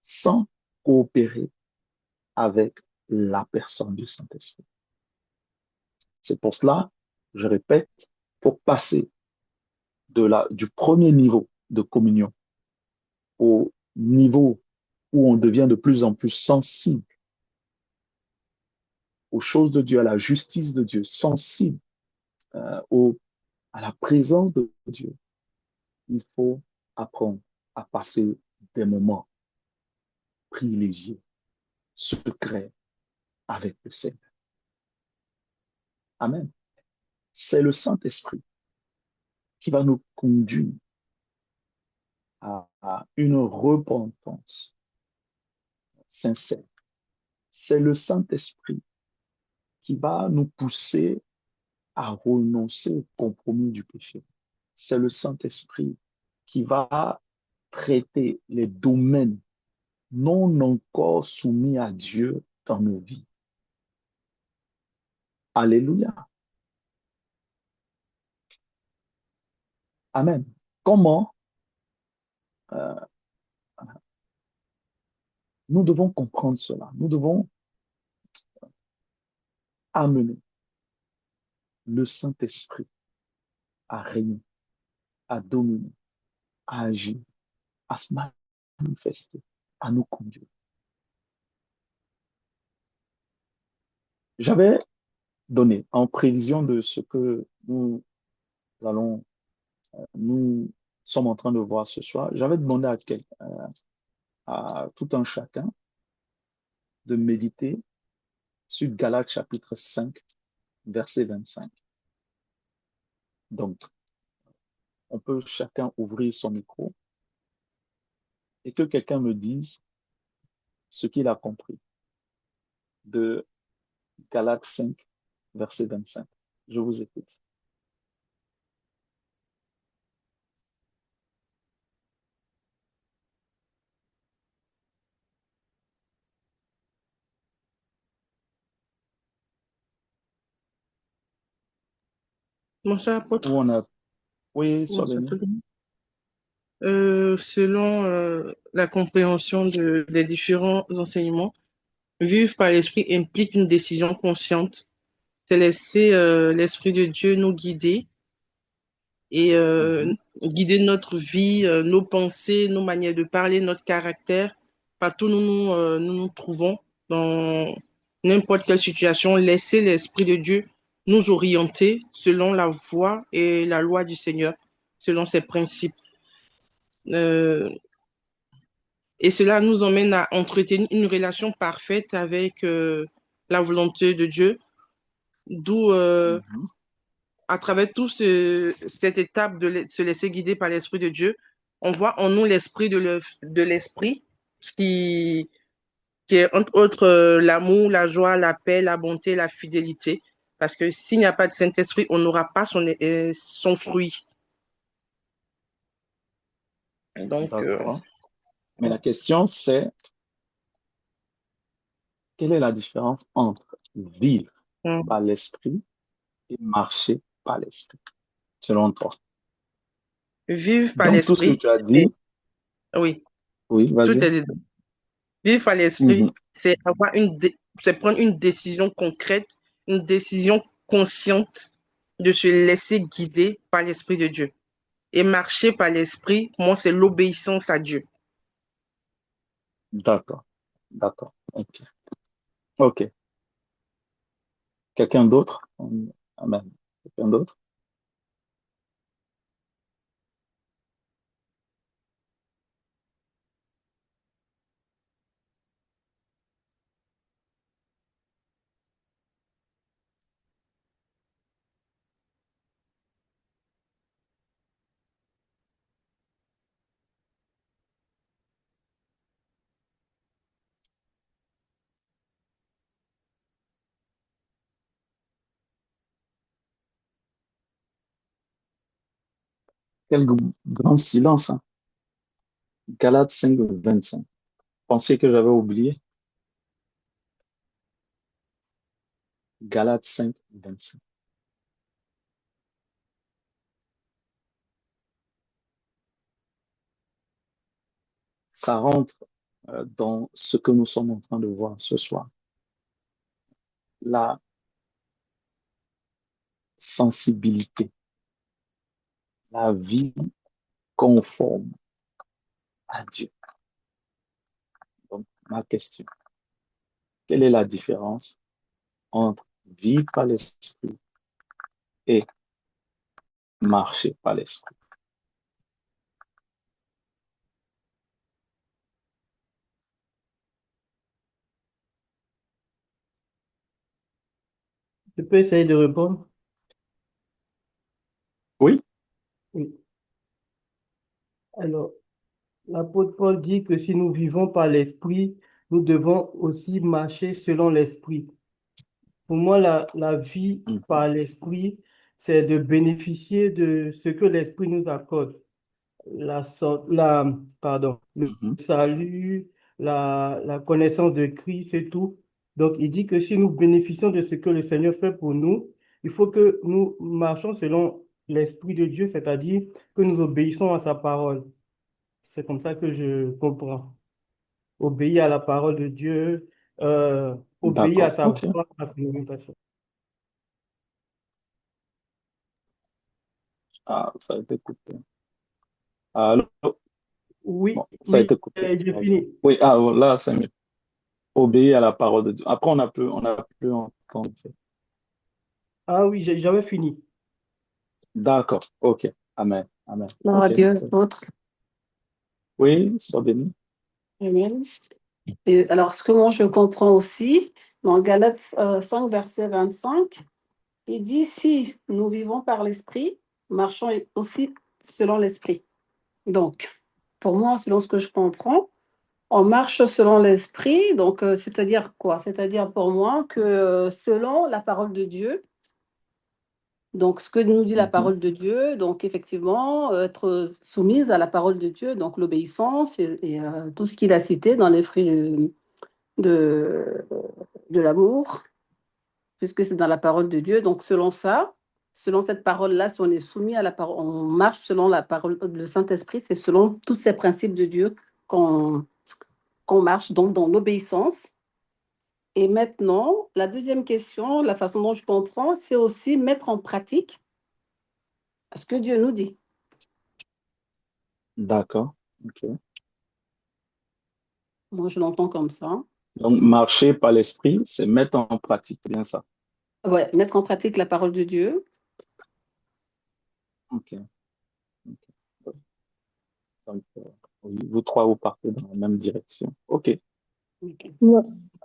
sans coopérer avec la personne du Saint-Esprit. C'est pour cela, je répète, pour passer du premier niveau de communion au niveau où on devient de plus en plus sensible aux choses de Dieu, à la justice de Dieu, sensible à la présence de Dieu, il faut apprendre à passer des moments privilégiés, secrets avec le Seigneur. Amen. C'est le Saint-Esprit qui va nous conduire à une repentance sincère. C'est le Saint-Esprit qui va nous pousser à renoncer au compromis du péché. C'est le Saint-Esprit qui va traiter les domaines non encore soumis à Dieu dans nos vies. Alléluia. Amen. Comment euh, nous devons comprendre cela? Nous devons amener le Saint-Esprit à régner, à dominer, à agir, à se manifester, à nous conduire. J'avais donné en prévision de ce que allons, nous sommes en train de voir ce soir, j'avais demandé à tout un chacun de méditer sur Galates chapitre 5, verset 25. Donc, on peut chacun ouvrir son micro et que quelqu'un me dise ce qu'il a compris de Galates 5, verset 25. Je vous écoute. Bonsoir, Où apôtre. on a... Oui, sois Bonsoir béni. tout le monde. Selon la compréhension des différents enseignements, vivre par l'esprit implique une décision consciente. C'est laisser l'esprit de Dieu nous guider et guider notre vie, nos pensées, nos manières de parler, notre caractère. Partout où nous trouvons, dans n'importe quelle situation, laisser l'esprit de Dieu nous orienter selon la voie et la loi du Seigneur, selon ses principes. Euh, et cela nous emmène à entretenir une relation parfaite avec la volonté de Dieu, d'où Mhm. à travers cette étape de se laisser guider par l'Esprit de Dieu, on voit en nous l'esprit de l'Esprit qui est entre autres l'amour, la joie, la paix, la bonté, la fidélité. Parce que s'il n'y a pas de Saint-Esprit, on n'aura pas son fruit. Donc, D'accord. Mais la question, c'est quelle est la différence entre vivre par l'esprit et marcher par l'esprit, selon toi? vivre par Dans tout ce que l'Esprit, tu as dit, oui, oui, tout vas-y. est dedans. Vivre par l'Esprit, Mhm. c'est prendre une décision concrète, une décision consciente de se laisser guider par l'Esprit de Dieu. Et marcher par l'Esprit, pour moi, c'est l'obéissance à Dieu. D'accord, d'accord. Ok. Ok. Quelqu'un d'autre? Amen. Quelqu'un d'autre? Quel grand silence, hein? Galates 5, 25. Pensez que j'avais oublié? Galates 5, 25. Ça rentre dans ce que nous sommes en train de voir ce soir. La sensibilité, la vie conforme à Dieu. Donc, ma question, quelle est la différence entre vivre par l'esprit et marcher par l'esprit? Je peux essayer de répondre? Oui, Oui. Alors, l'apôtre Paul dit que si nous vivons par l'esprit, nous devons aussi marcher selon l'esprit. Pour moi, la vie mhm, par l'esprit, c'est de bénéficier de ce que l'esprit nous accorde. Le mhm. salut, la connaissance de Christ et tout. Donc, il dit que si nous bénéficions de ce que le Seigneur fait pour nous, il faut que nous marchons selon l'Esprit de Dieu, c'est-à-dire que nous obéissons à sa parole. C'est comme ça que je comprends. Obéir à la parole de Dieu, obéir à D'accord, sa ok. voix, à son orientation. Ah, ça a été coupé. Allô? Oui, Bon, ça a oui, été coupé. j'ai Pardon. fini. Oui, ah, là, c'est mieux. Obéir à la parole de Dieu. Après, on a plus entendu. Ah oui, j'avais fini. D'accord, ok. Amen, amen. Gloire à Ok. Dieu, autre. Oui, sois béni. Amen. Et alors, ce que moi je comprends aussi, dans Galates 5, verset 25, il dit, si nous vivons par l'esprit, marchons aussi selon l'esprit. Donc, pour moi, selon ce que je comprends, on marche selon l'esprit, donc c'est-à-dire quoi? C'est-à-dire pour moi que selon la parole de Dieu, donc ce que nous dit la Mhm. parole de Dieu, donc effectivement, être soumise à la parole de Dieu, donc l'obéissance et tout ce qu'il a cité dans les fruits de, de l'amour, puisque c'est dans la parole de Dieu. Donc, selon ça, selon cette parole-là, si on est soumis à la parole, on marche selon la parole, le Saint-Esprit, c'est selon tous ces principes de Dieu qu'on qu'on marche, donc dans l'obéissance. Et maintenant, la deuxième question, la façon dont je comprends, c'est aussi mettre en pratique ce que Dieu nous dit. D'accord, ok. Moi, je l'entends comme ça. Donc, marcher par l'esprit, c'est mettre en pratique, c'est bien ça. Ouais, mettre en pratique la parole de Dieu. Ok, ok. Donc, oui, vous trois, vous partez dans la même direction. Ok. Ok. Ouais,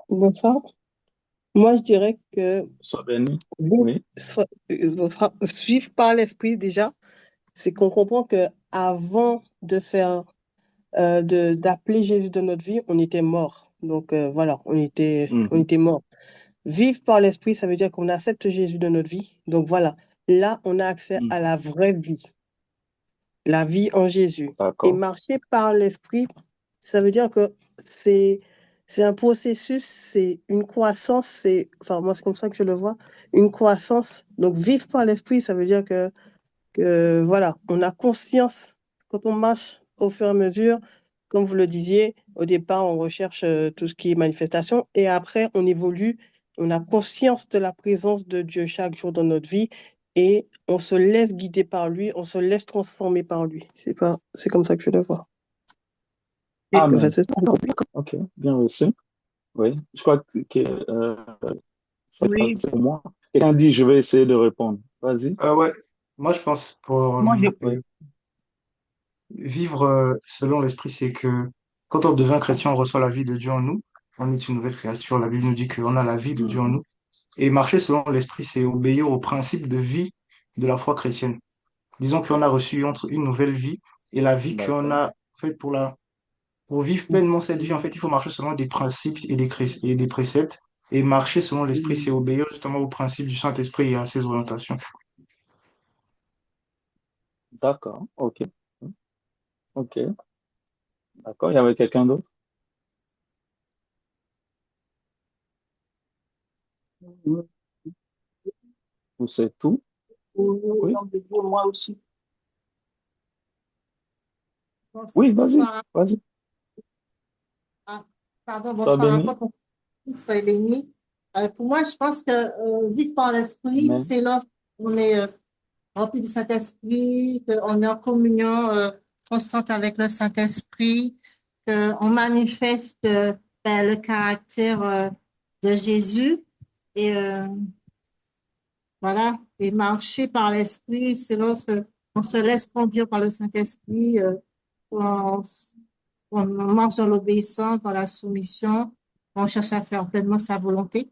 bonsoir. Moi, je dirais que Sois béni. vivre Oui. suivre par l'esprit déjà, c'est qu'on comprend que avant de faire d'appeler Jésus dans notre vie, on était mort. Donc voilà, on Mhm. était mort. Vivre par l'esprit, ça veut dire qu'on accepte Jésus dans notre vie. Donc voilà, là, on a accès à Mhm. la vraie vie, la vie en Jésus. Et D'accord. marcher par l'esprit, ça veut dire que c'est c'est un processus, c'est une croissance, enfin moi c'est comme ça que je le vois, une croissance. Donc vivre par l'esprit, ça veut dire que voilà, on a conscience quand on marche au fur et à mesure, comme vous le disiez, au départ on recherche tout ce qui est manifestation et après on évolue, on a conscience de la présence de Dieu chaque jour dans notre vie et on se laisse guider par lui, on se laisse transformer par lui. C'est comme ça que je le vois. Enfin, Amen. c'est ça. Ok, bien reçu. Oui, je crois que Oui, c'est pour moi. Quelqu'un dit, je vais essayer de répondre. Vas-y. Ouais, moi je pense pour moi, vivre selon l'esprit, c'est que quand on devient chrétien, on reçoit la vie de Dieu en nous. On est une nouvelle créature. La Bible nous dit qu'on a la vie de Dieu en Mhm. nous. Et marcher selon l'esprit, c'est obéir aux principes de vie de la foi chrétienne. Disons qu'on a reçu entre une nouvelle vie et la vie qu'on D'accord. a faite pour vivre pleinement cette vie. En fait, il faut marcher selon des principes et des préceptes. Et marcher selon l'esprit, c'est obéir justement aux principes du Saint-Esprit et à ses orientations. D'accord. Ok. Ok. D'accord. Il y avait quelqu'un d'autre? Ou c'est tout? au Oui. nom de Dieu, moi aussi. Oui, vas-y. Bonsoir. Vas-y. Ah, pardon, Sois bonsoir béni. encore pour soyez bénis. Pour moi, je pense que vivre par l'esprit, Amen. c'est lorsqu'on est rempli du Saint-Esprit, qu'on est en communion constante avec le Saint-Esprit, qu'on manifeste le caractère de Jésus. Et voilà, et marcher par l'Esprit, c'est lorsqu'on se laisse conduire par le Saint-Esprit, on, on marche dans l'obéissance, dans la soumission, on cherche à faire pleinement sa volonté.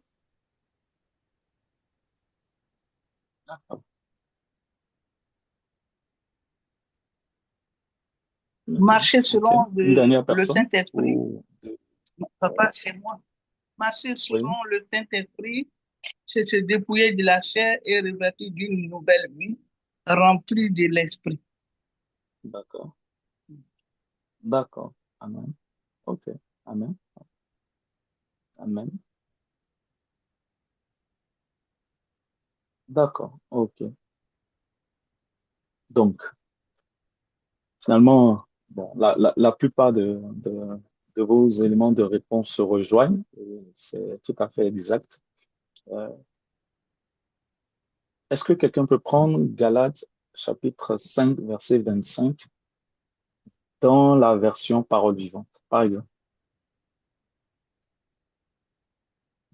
Marcher Ok. selon Une dernière le personne? Saint-Esprit, Ou deux? papa, c'est moi. Marcher Oui. selon le Saint-Esprit, c'est se dépouiller de la chair et revêtir d'une nouvelle vie remplie de l'Esprit. D'accord. D'accord. Amen. Ok. Amen. Amen. D'accord. Ok. Donc, finalement, bon, la plupart de vos éléments de réponse se rejoignent. Et c'est tout à fait exact. Euh, Est-ce que quelqu'un peut prendre Galates chapitre 5, verset 25 dans la version parole vivante, par exemple?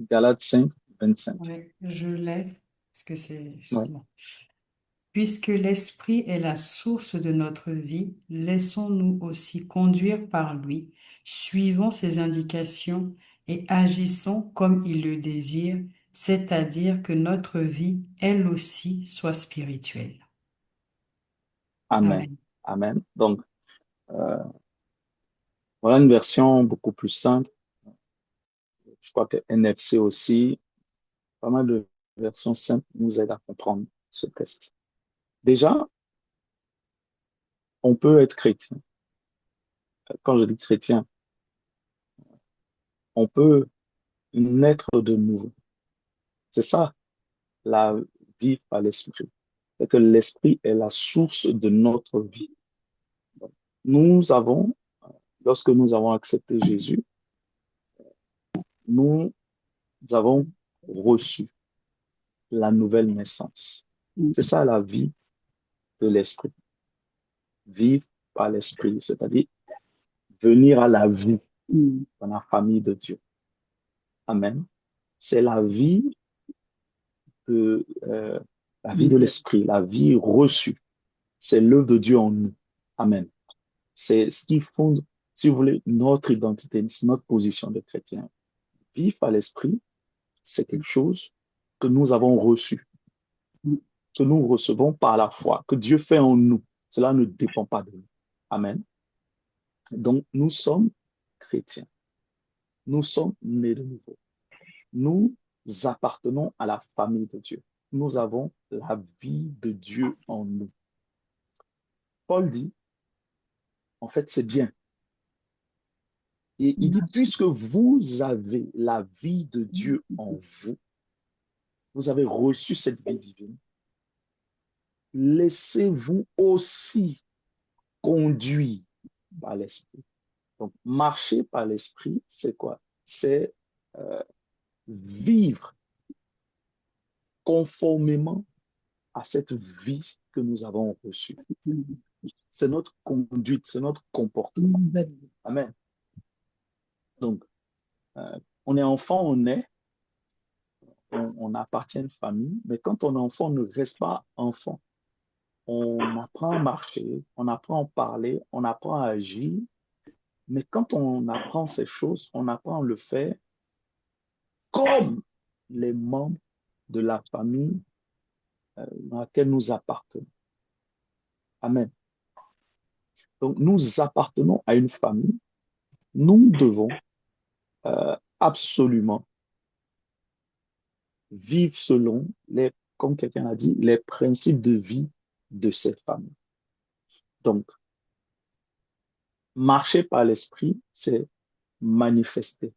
Galates 5, 25. Oui, je l'ai, parce que c'est Ouais. bon. Puisque l'Esprit est la source de notre vie, laissons-nous aussi conduire par lui, suivons ses indications et agissons comme il le désire, c'est-à-dire que notre vie, elle aussi, soit spirituelle. Amen. Amen. Amen. Donc, euh, voilà une version beaucoup plus simple. Je crois que NFC aussi, pas mal de versions simples nous aident à comprendre ce test. Déjà, on peut être chrétien. Quand je dis chrétien, on peut naître de nouveau. C'est ça, la vie par l'esprit. C'est que l'esprit est la source de notre vie. Nous avons, lorsque nous avons accepté Jésus, nous avons reçu la nouvelle naissance. C'est ça la vie de l'esprit. Vivre par l'esprit, c'est-à-dire venir à la vie dans la famille de Dieu. Amen. C'est la vie de l'esprit, la vie reçue. C'est l'œuvre de Dieu en nous. Amen. C'est ce qui fonde, si vous voulez, notre identité, notre position de chrétien. Vivre par l'esprit, c'est quelque chose que nous avons reçu, que nous recevons par la foi, que Dieu fait en nous. Cela ne dépend pas de nous. Amen. Donc, nous sommes chrétiens. Nous sommes nés de nouveau. Nous appartenons à la famille de Dieu. Nous avons la vie de Dieu en nous. Paul dit, en fait, c'est bien. Et il dit, puisque vous avez la vie de Dieu en vous, vous avez reçu cette vie divine, laissez-vous aussi conduire par l'Esprit. Donc, marcher par l'Esprit, c'est quoi? C'est vivre conformément à cette vie que nous avons reçue. C'est notre conduite, c'est notre comportement. Amen. Donc, on est enfant, on appartient à une famille, mais quand on est enfant, on ne reste pas enfant. On apprend à marcher, on apprend à parler, on apprend à agir, mais quand on apprend ces choses, on apprend à le faire comme les membres de la famille dans laquelle nous appartenons. Amen. Donc, nous appartenons à une famille. Nous devons absolument vivre selon comme quelqu'un a dit, les principes de vie de cette famille. Donc, marcher par l'esprit, c'est manifester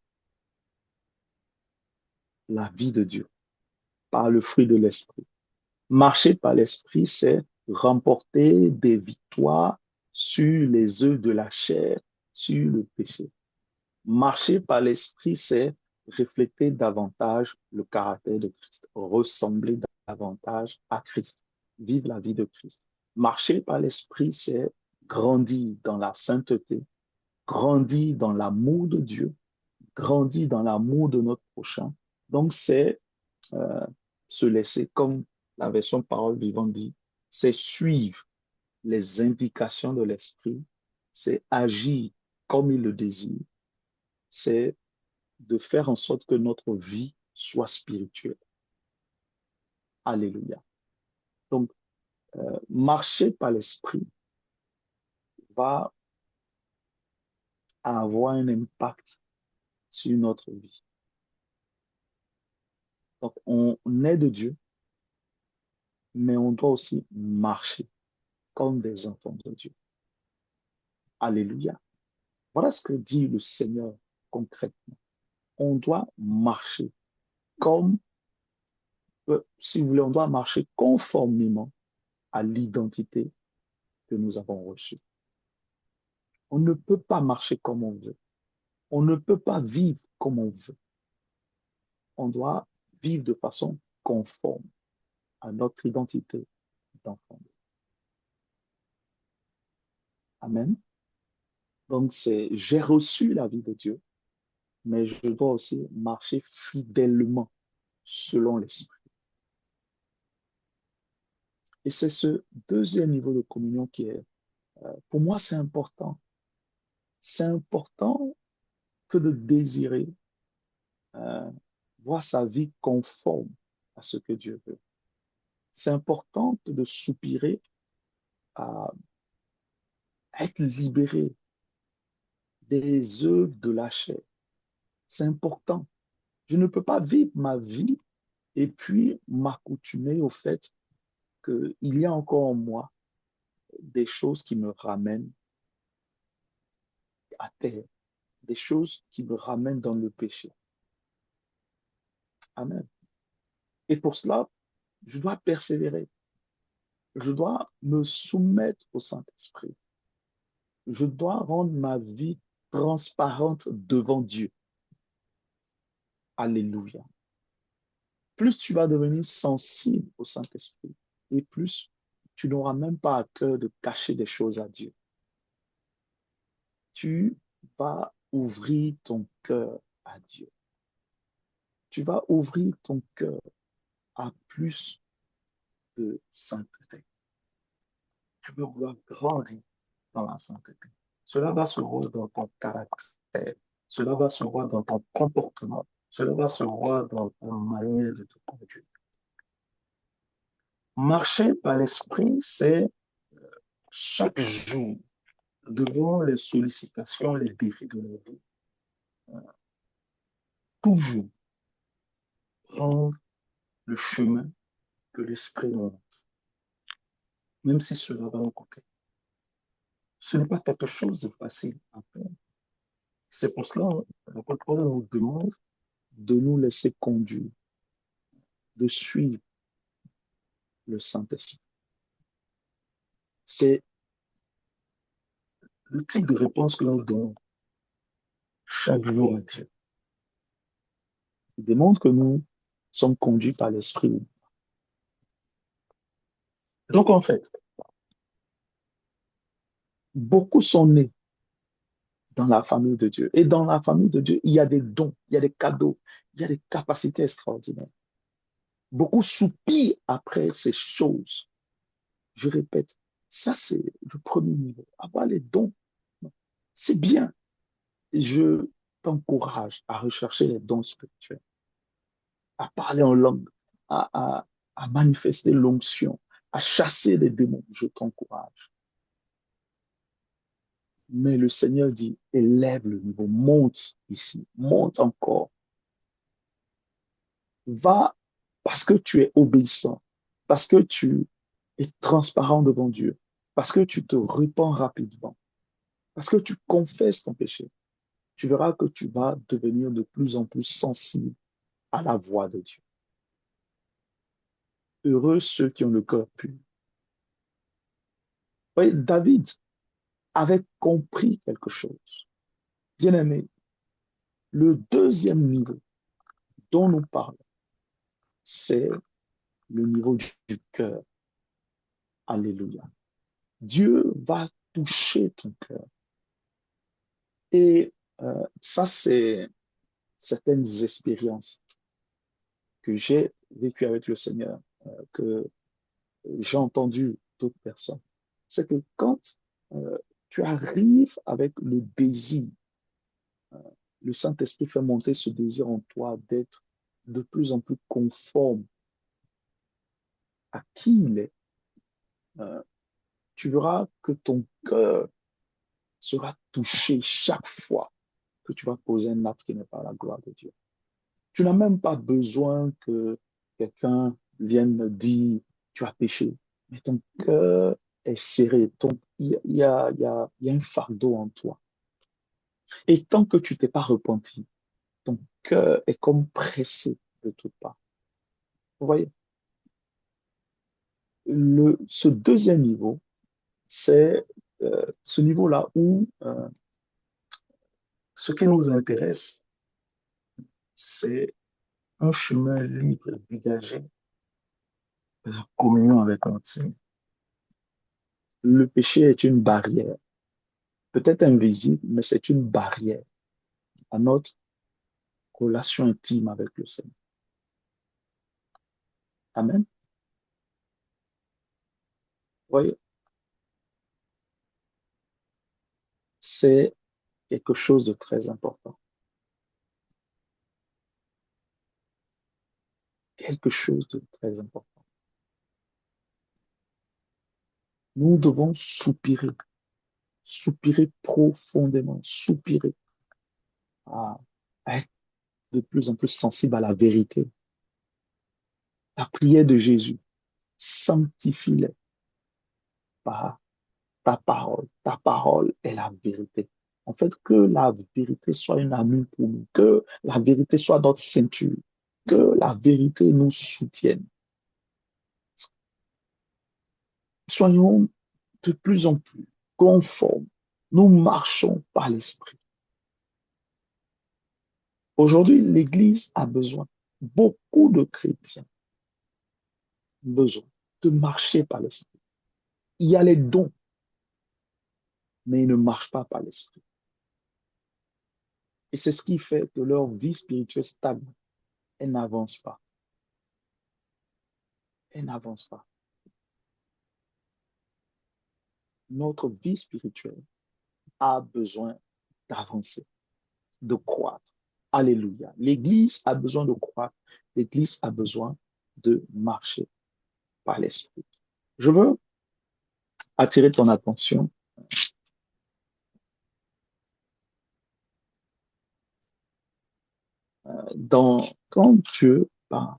la vie de Dieu par le fruit de l'esprit. Marcher par l'esprit, c'est remporter des victoires sur les œuvres de la chair, sur le péché. Marcher par l'esprit, c'est refléter davantage le caractère de Christ, ressembler davantage à Christ, vivre la vie de Christ. Marcher par l'esprit, c'est grandir dans la sainteté, grandir dans l'amour de Dieu, grandir dans l'amour de notre prochain. Donc, c'est se laisser, comme la version Parole vivante dit, c'est suivre les indications de l'esprit, c'est agir comme il le désire, c'est de faire en sorte que notre vie soit spirituelle. Alléluia. Donc, marcher par l'esprit va avoir un impact sur notre vie. Donc, on est de Dieu, mais on doit aussi marcher comme des enfants de Dieu. Alléluia. Voilà ce que dit le Seigneur concrètement. On doit marcher comme, si vous voulez, on doit marcher conformément à l'identité que nous avons reçue. On ne peut pas marcher comme on veut. On ne peut pas vivre comme on veut. On doit vivre de façon conforme à notre identité d'enfant. Amen. Donc, j'ai reçu la vie de Dieu, mais je dois aussi marcher fidèlement selon l'Esprit. Et c'est ce deuxième niveau de communion qui est, pour moi, c'est important. C'est important que de désirer voir sa vie conforme à ce que Dieu veut. C'est important que de soupirer à être libéré des œuvres de la chair. C'est important. Je ne peux pas vivre ma vie et puis m'accoutumer au fait qu'il y a encore en moi des choses qui me ramènent à terre, des choses qui me ramènent dans le péché. Amen. Et pour cela, je dois persévérer. Je dois me soumettre au Saint-Esprit. Je dois rendre ma vie transparente devant Dieu. Alléluia. Plus tu vas devenir sensible au Saint-Esprit, et plus tu n'auras même pas à cœur de cacher des choses à Dieu. Tu vas ouvrir ton cœur à Dieu. Tu vas ouvrir ton cœur à plus de sainteté. Tu vas vouloir grandir dans la sainteté. Cela va se voir dans ton caractère. Cela va se voir dans ton comportement. Cela va se voir dans ta manière de te conduire. Marcher par l'esprit, c'est chaque jour, devant les sollicitations, les défis de la vie, toujours prendre le chemin que l'esprit nous montre, même si cela va nous coûter. Ce n'est pas quelque chose de facile à faire. C'est pour cela que l'apôtre Paul nous demande de nous laisser conduire, de suivre le Saint-Esprit. C'est le type de réponse que nous donnons chaque jour à Dieu. Il démontre que nous sommes conduits par l'Esprit. Donc, en fait, beaucoup sont nés dans la famille de Dieu. Et dans la famille de Dieu, il y a des dons, il y a des cadeaux, il y a des capacités extraordinaires. Beaucoup soupirent après ces choses. Je répète, ça c'est le premier niveau. Avoir les dons, c'est bien. Je t'encourage à rechercher les dons spirituels, à parler en langue, à manifester l'onction, à chasser les démons. Je t'encourage. Mais le Seigneur dit, élève le niveau, monte ici, monte encore. Va parce que tu es obéissant, parce que tu es transparent devant Dieu, parce que tu te repens rapidement, parce que tu confesses ton péché. Tu verras que tu vas devenir de plus en plus sensible à la voix de Dieu. Heureux ceux qui ont le cœur pur. Oui, David avait compris quelque chose. Bien-aimé, le deuxième niveau dont nous parlons, c'est le niveau du cœur. Alléluia. Dieu va toucher ton cœur. Et ça, c'est certaines expériences que j'ai vécues avec le Seigneur, que j'ai entendu d'autres personnes. C'est que quand euh, tu arrives avec le désir, le Saint-Esprit fait monter ce désir en toi d'être de plus en plus conforme à qui il est, euh, tu verras que ton cœur sera touché chaque fois que tu vas poser un acte qui n'est pas la gloire de Dieu. Tu n'as même pas besoin que quelqu'un vienne dire tu as péché, mais ton cœur est serré, il y a un fardeau en toi. Et tant que tu t'es pas repenti, ton cœur est comme pressé de toutes parts. Vous voyez, ce deuxième niveau, c'est ce niveau-là où ce qui nous intéresse, c'est un chemin libre, dégagé de la communion avec notre Seigneur. Le péché est une barrière, peut-être invisible, mais c'est une barrière à notre relation intime avec le Seigneur. Amen. Vous voyez, c'est quelque chose de très important. Quelque chose de très important. Nous devons soupirer, soupirer profondément, soupirer à être de plus en plus sensible à la vérité. La prière de Jésus, sanctifie-les par ta parole. Ta parole est la vérité. En fait, que la vérité soit une amie pour nous, que la vérité soit notre ceinture, que la vérité nous soutienne. Soyons de plus en plus conformes. Nous marchons par l'Esprit. Aujourd'hui, l'Église a besoin, beaucoup de chrétiens ont besoin de marcher par l'Esprit. Il y a les dons, mais ils ne marchent pas par l'Esprit. Et c'est ce qui fait que leur vie spirituelle stagne. Elle n'avance pas. Elle n'avance pas. Notre vie spirituelle a besoin d'avancer, de croître. Alléluia. L'Église a besoin de croire. L'Église a besoin de marcher par l'Esprit. Je veux attirer ton attention quand Dieu parle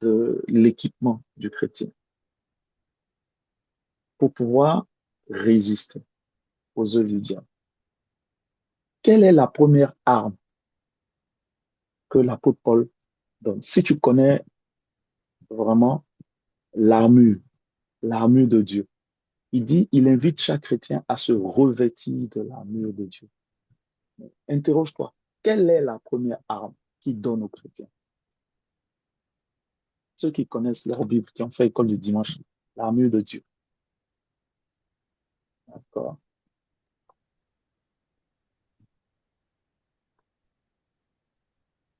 de l'équipement du chrétien pour pouvoir résister aux œuvres du diable. Quelle est la première arme que l'apôtre Paul donne? Si tu connais vraiment l'armure de Dieu, il invite chaque chrétien à se revêtir de l'armure de Dieu. Interroge-toi, quelle est la première arme qu'il donne aux chrétiens? Ceux qui connaissent leur Bible, qui ont fait école du dimanche, l'armure de Dieu. D'accord?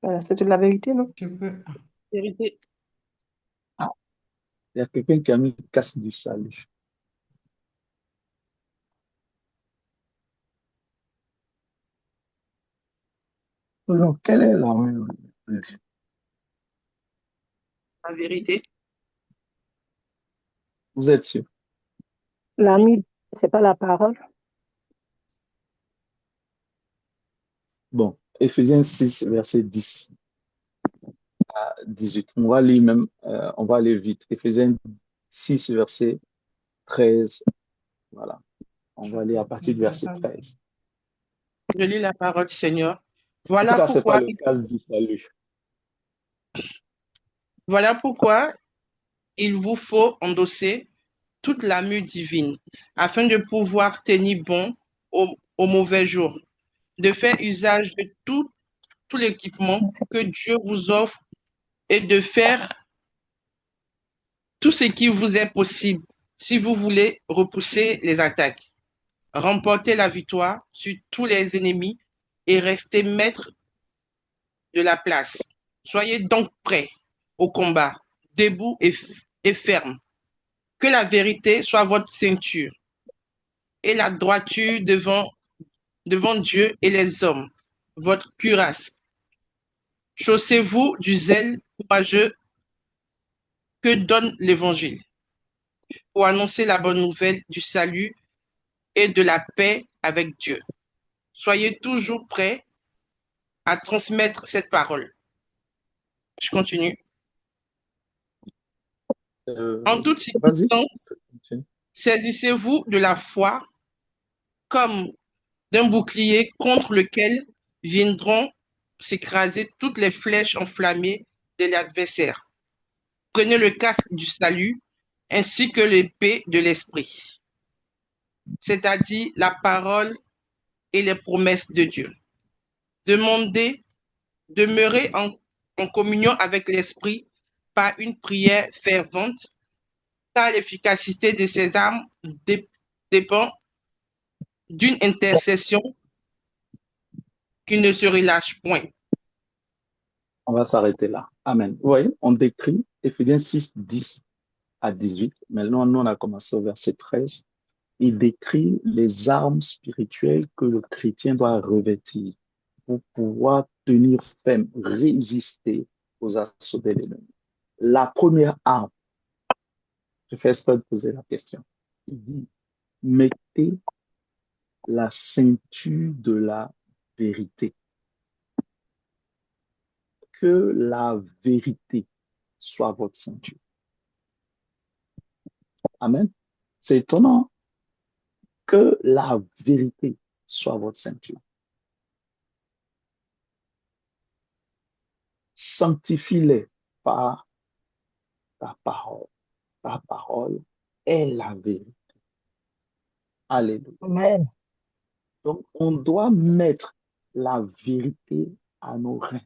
Voilà, c'est de la vérité, non? Je peux. Vérité. Ah, il y a quelqu'un qui a mis le casque du salut. Donc, quelle est l'armure de Dieu? La vérité. Vous êtes sûr? L'ami, c'est pas la parole. Bon, Éphésiens 6, verset 10 à 18. On va lire même, on va aller vite. Éphésiens 6, verset 13. Voilà. On va lire à partir du verset 13. Je lis la parole du Seigneur. En tout Voilà cas, ce n'est pas pourquoi, le cas du salut. voilà pourquoi il vous faut endosser toute l'armure divine, afin de pouvoir tenir bon au mauvais jour, de faire usage de tout l'équipement que Dieu vous offre et de faire tout ce qui vous est possible si vous voulez repousser les attaques, remporter la victoire sur tous les ennemis et rester maître de la place. Soyez donc prêts au combat, debout et ferme. Que la vérité soit votre ceinture et la droiture devant Dieu et les hommes, votre cuirasse. Chaussez-vous du zèle courageux que donne l'Évangile pour annoncer la bonne nouvelle du salut et de la paix avec Dieu. Soyez toujours prêts à transmettre cette parole. Je continue. En toutes Vas-y. circonstances, saisissez-vous de la foi comme d'un bouclier contre lequel viendront s'écraser toutes les flèches enflammées de l'adversaire. Prenez le casque du salut ainsi que l'épée de l'esprit, c'est-à-dire la parole et les promesses de Dieu. Demeurez en communion avec l'esprit par une prière fervente, car l'efficacité de ces armes dépend d'une intercession qui ne se relâche point. On va s'arrêter là. Amen. Vous voyez, on décrit Éphésiens 6, 10 à 18. Maintenant, nous, on a commencé au verset 13. Il décrit les armes spirituelles que le chrétien doit revêtir pour pouvoir tenir ferme, résister aux assauts de l'ennemi. La première arme, je fais exprès de poser la question. Il dit, mettez la ceinture de la vérité. Que la vérité soit votre ceinture. Amen. C'est étonnant que la vérité soit votre ceinture. Sanctifie-les par ta parole. Ta parole est la vérité. Alléluia. Amen. Donc, on doit mettre la vérité à nos reins.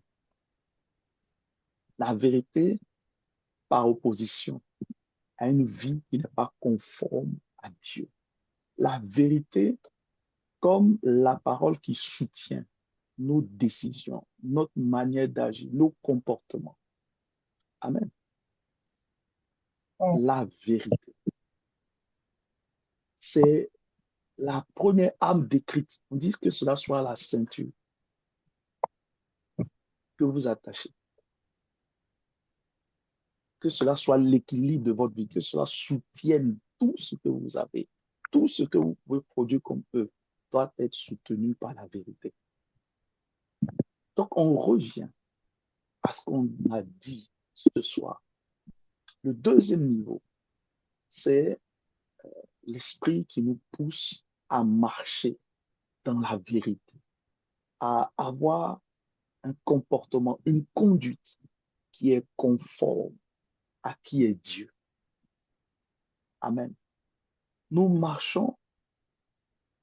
La vérité par opposition à une vie qui n'est pas conforme à Dieu. La vérité comme la parole qui soutient nos décisions, notre manière d'agir, nos comportements. Amen. La vérité. C'est la première arme décrite. On dit que cela soit la ceinture. que vous attachez. Que cela soit l'équilibre de votre vie, que cela soutienne tout ce que vous avez, tout ce que vous pouvez produire comme eux doit être soutenu par la vérité. Donc, on revient à ce qu'on a dit ce soir. Le deuxième niveau, c'est l'esprit qui nous pousse à marcher dans la vérité, à avoir un comportement, une conduite qui est conforme à qui est Dieu. Amen. Nous marchons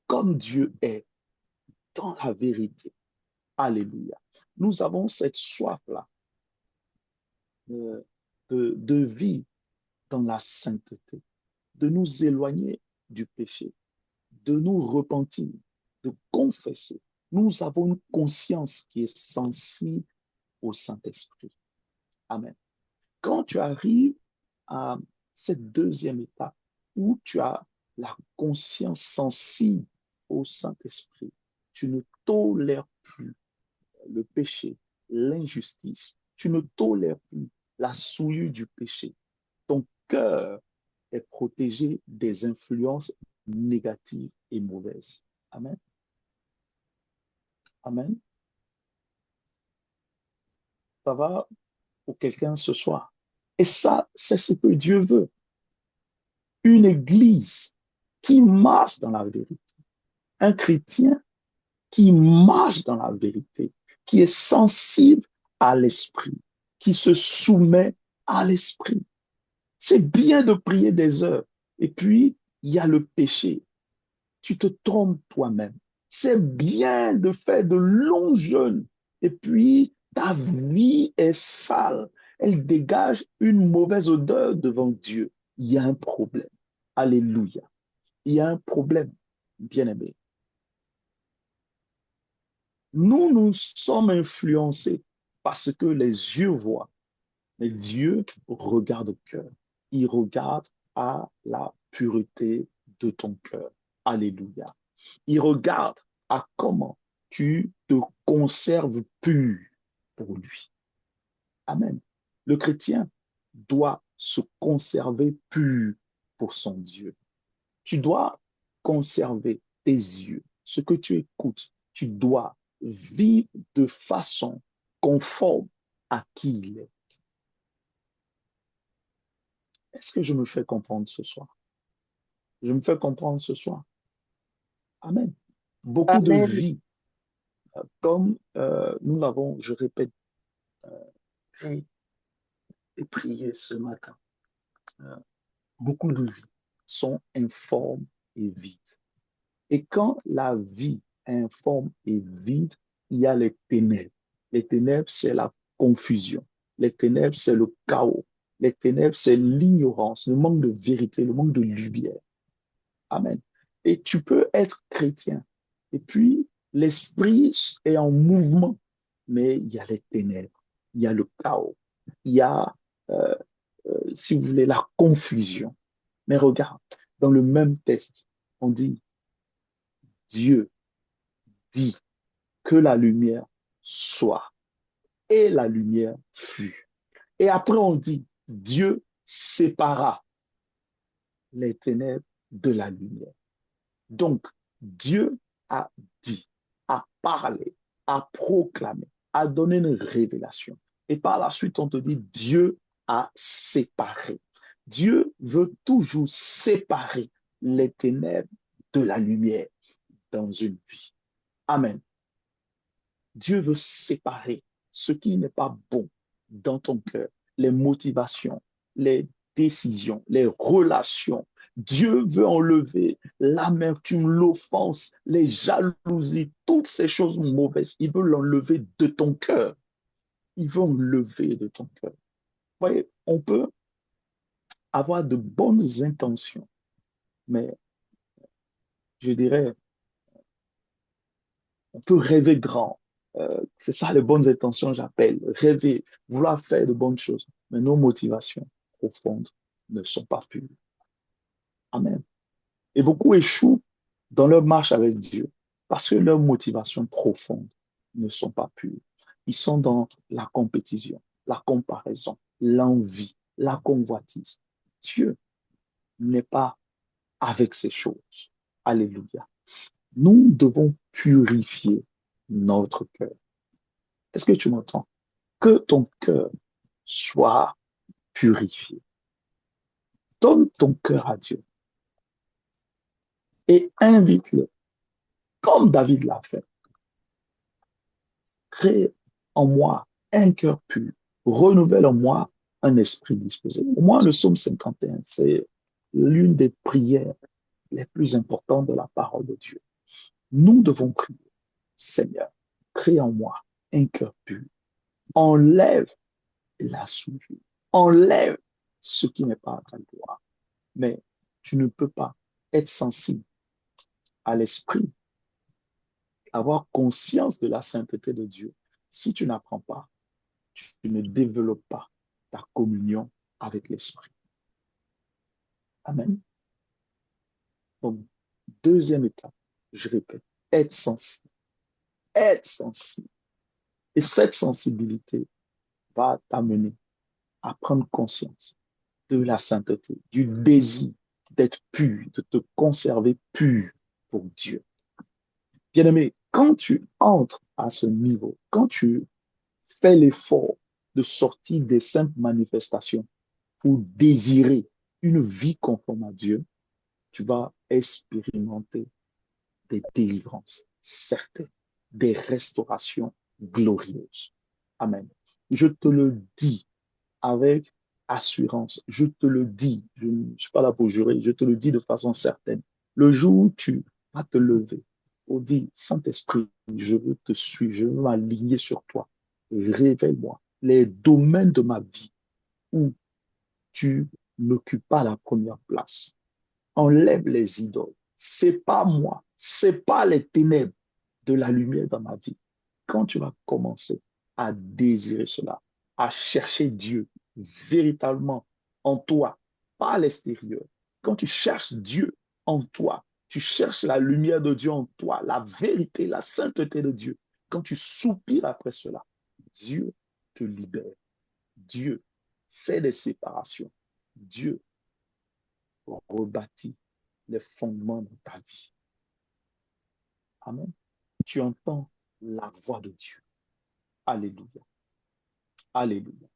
comme Dieu est, dans la vérité. Alléluia. Nous avons cette soif-là de vivre dans la sainteté, de nous éloigner du péché, de nous repentir, de confesser. Nous avons une conscience qui est sensible au Saint-Esprit. Amen. Quand tu arrives à cette deuxième étape où tu as la conscience sensible au Saint-Esprit, tu ne tolères plus le péché, l'injustice, tu ne tolères plus la souillure du péché. Ton cœur est protégé des influences négatives et mauvaises. Amen. Amen. Ça va pour quelqu'un ce soir. Et ça, c'est ce que Dieu veut. Une église qui marche dans la vérité. Un chrétien qui marche dans la vérité, qui est sensible à l'esprit, qui se soumet à l'esprit. C'est bien de prier des heures. Et puis, il y a le péché. Tu te trompes toi-même. C'est bien de faire de longs jeûnes. Et puis, ta vie est sale. Elle dégage une mauvaise odeur devant Dieu. Il y a un problème. Alléluia. Il y a un problème, bien-aimé. Nous sommes influencés par ce que les yeux voient. Mais Dieu regarde au cœur. Il regarde à la pureté de ton cœur. Alléluia. Il regarde à comment tu te conserves pur pour lui. Amen. Le chrétien doit se conserver pur pour son Dieu. Tu dois conserver tes yeux. Ce que tu écoutes, tu dois vivre de façon conforme à qui il est. Est-ce que je me fais comprendre ce soir? Je me fais comprendre ce soir. Amen. Beaucoup de Amen. vies, comme nous l'avons, je répète, dit et prié ce matin, beaucoup de vies sont informes et vides. Et quand la vie est informe et vide, il y a les ténèbres. Les ténèbres, c'est la confusion. Les ténèbres, c'est le chaos. Les ténèbres, c'est l'ignorance, le manque de vérité, le manque de lumière. Amen. Et tu peux être chrétien. Et puis, l'esprit est en mouvement. Mais il y a les ténèbres, il y a le chaos, il y a, euh, si vous voulez, la confusion. Mais regarde, dans le même texte, on dit, Dieu dit que la lumière soit. Et la lumière fut. Et après, on dit, Dieu sépara les ténèbres de la lumière. Donc, Dieu a dit, a parlé, a proclamé, a donné une révélation. Et par la suite, on te dit, Dieu a séparé. Dieu veut toujours séparer les ténèbres de la lumière dans une vie. Amen. Dieu veut séparer ce qui n'est pas bon dans ton cœur, les motivations, les décisions, les relations. Dieu veut enlever l'amertume, l'offense, les jalousies, toutes ces choses mauvaises. Il veut l'enlever de ton cœur. Il veut enlever de ton cœur. Vous voyez, on peut avoir de bonnes intentions, mais je dirais, on peut rêver grand. C'est ça les bonnes intentions, j'appelle. Rêver, vouloir faire de bonnes choses. Mais nos motivations profondes ne sont pas pures. Amen. Et beaucoup échouent dans leur marche avec Dieu parce que leurs motivations profondes ne sont pas pures. Ils sont dans la compétition, la comparaison, l'envie, la convoitise. Dieu n'est pas avec ces choses. Alléluia. Nous devons purifier notre cœur. Est-ce que tu m'entends? Que ton cœur soit purifié. Donne ton cœur à Dieu et invite-le, comme David l'a fait. Crée en moi un cœur pur, renouvelle en moi un esprit disposé. Pour moi, le psaume 51, c'est l'une des prières les plus importantes de la parole de Dieu. Nous devons prier, Seigneur, crée en moi un cœur pur. Enlève la souillure, enlève ce qui n'est pas à ta gloire. Mais tu ne peux pas être sensible à l'esprit, avoir conscience de la sainteté de Dieu si tu n'apprends pas, tu ne développes pas ta communion avec l'esprit. Amen. Donc, deuxième étape, je répète, être sensible. Être sensible. Et cette sensibilité va t'amener à prendre conscience de la sainteté, du désir d'être pur, de te conserver pur pour Dieu. Bien-aimé, quand tu entres à ce niveau, quand tu fais l'effort de sortir des simples manifestations pour désirer une vie conforme à Dieu, tu vas expérimenter des délivrances certaines, des restaurations glorieuses. Amen. Je te le dis avec assurance, je te le dis, je ne suis pas là pour jurer, je te le dis de façon certaine. Le jour où tu vas te lever pour dire, Saint-Esprit, je veux te suivre, je veux m'aligner sur toi, révèle-moi les domaines de ma vie où tu n'occupes pas la première place. Enlève les idoles. C'est pas moi, c'est pas les ténèbres, de la lumière dans ma vie. Quand tu vas commencer à désirer cela, à chercher Dieu véritablement en toi, pas à l'extérieur. Quand tu cherches Dieu en toi, tu cherches la lumière de Dieu en toi, la vérité, la sainteté de Dieu. Quand tu soupires après cela, Dieu te libère. Dieu fait des séparations. Dieu rebâtit les fondements de ta vie. Amen. Tu entends la voix de Dieu. Alléluia. Alléluia.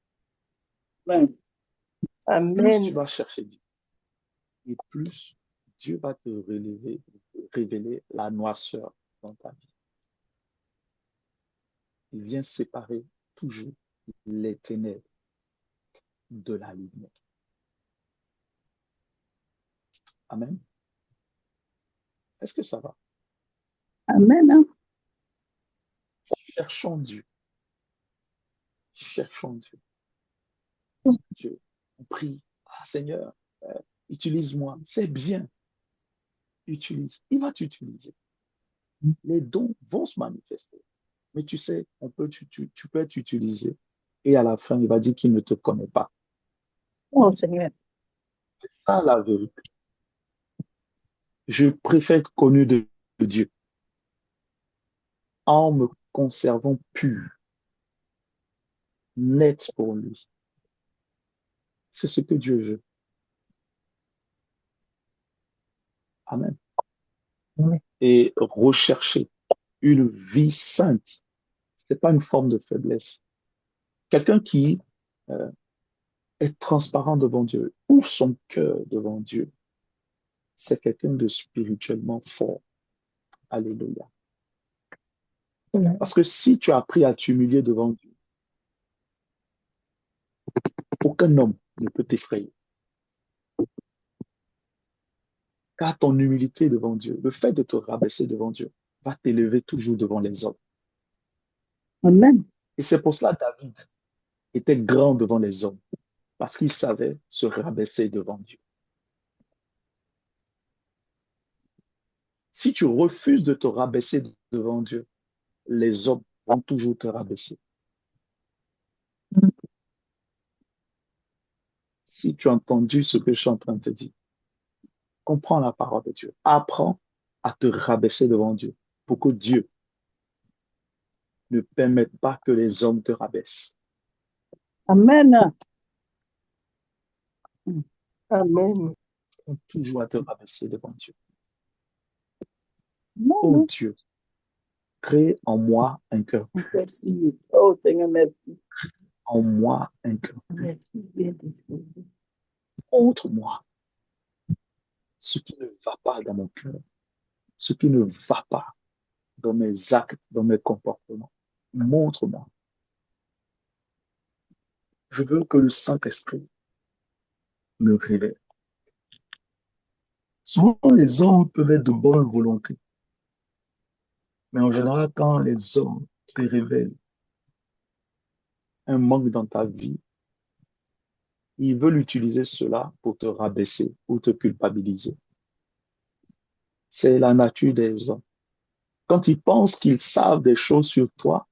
Amen. Plus tu Amen. vas chercher Dieu, et plus Dieu va te révéler la noirceur dans ta vie. Il vient séparer toujours les ténèbres de la lumière. Amen. Est-ce que ça va? Amen. Cherchons Dieu. Cherchons Dieu. Dieu, on prie. Ah, Seigneur, utilise-moi. C'est bien. Utilise. Il va t'utiliser. Les dons vont se manifester. Mais tu sais, tu peux être utilisé et à la fin, il va dire qu'il ne te connaît pas. Oh Seigneur. C'est ça la vérité. Je préfère être connu de Dieu en me conservant pur, net pour lui. C'est ce que Dieu veut. Amen. Amen. Et rechercher une vie sainte, ce n'est pas une forme de faiblesse. Quelqu'un qui euh, est transparent devant Dieu, ouvre son cœur devant Dieu, c'est quelqu'un de spirituellement fort. Alléluia. Parce que si tu as appris à t'humilier devant Dieu, aucun homme ne peut t'effrayer. Car ton humilité devant Dieu, le fait de te rabaisser devant Dieu, va t'élever toujours devant les hommes. Amen. Et c'est pour cela que David était grand devant les hommes, parce qu'il savait se rabaisser devant Dieu. Si tu refuses de te rabaisser devant Dieu, les hommes vont toujours te rabaisser. Si tu as entendu ce que je suis en train de te dire, comprends la parole de Dieu. Apprends à te rabaisser devant Dieu pour que Dieu Ne permette pas que les hommes te rabaissent. Amen. Amen. Toujours à te rabaisser devant Dieu. Non, Oh non. Dieu, crée en moi un cœur pur. Merci. Oh Seigneur, merci. En moi un cœur pur. Merci. Bien disposé. Montre-moi ce qui ne va pas dans mon cœur, ce qui ne va pas dans mes actes, dans mes comportements. Montre-moi. Je veux que le Saint-Esprit me révèle. Souvent, les hommes peuvent être de bonne volonté, mais en général, quand les hommes te révèlent un manque dans ta vie, ils veulent utiliser cela pour te rabaisser, pour te culpabiliser. C'est la nature des hommes. Quand ils pensent qu'ils savent des choses sur toi,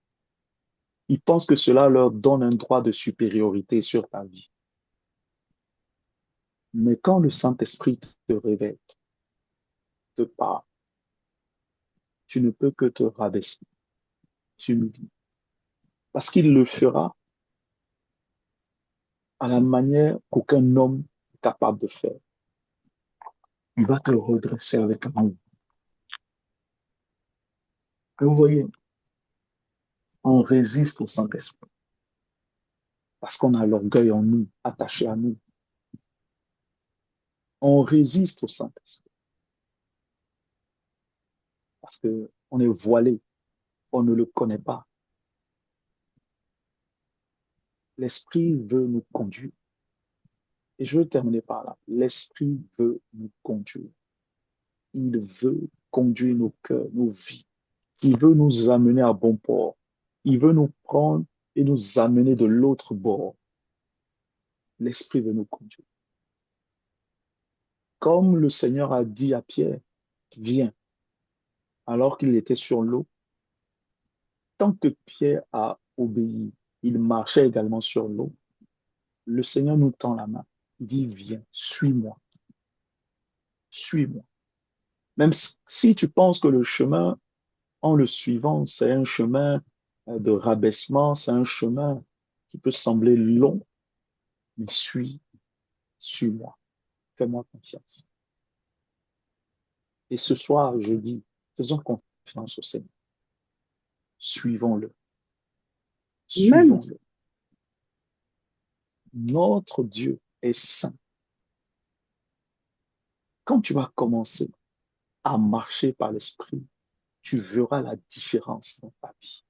ils pensent que cela leur donne un droit de supériorité sur ta vie. Mais quand le Saint-Esprit te révèle, te parle, tu ne peux que te rabaisser, t'humilier. Parce qu'il le fera à la manière qu'aucun homme est capable de faire. Il va te redresser avec amour. Et vous voyez, on résiste au Saint-Esprit parce qu'on a l'orgueil en nous, attaché à nous. On résiste au Saint-Esprit parce qu'on est voilé, on ne le connaît pas. L'Esprit veut nous conduire. Et je veux terminer par là. L'Esprit veut nous conduire. Il veut conduire nos cœurs, nos vies. Il veut nous amener à bon port. Il veut nous prendre et nous amener de l'autre bord. L'Esprit veut nous conduire. Comme le Seigneur a dit à Pierre, viens, alors qu'il était sur l'eau, tant que Pierre a obéi, il marchait également sur l'eau. Le Seigneur nous tend la main. Il dit, viens, suis-moi. Suis-moi. Même si tu penses que le chemin, en le suivant, c'est un chemin de rabaissement, c'est un chemin qui peut sembler long, mais suis-moi. Fais-moi confiance. Et ce soir, je dis, faisons confiance au Seigneur. Suivons-le. Amen. Suivons-le. Notre Dieu est saint. Quand tu vas commencer à marcher par l'Esprit, tu verras la différence dans ta vie.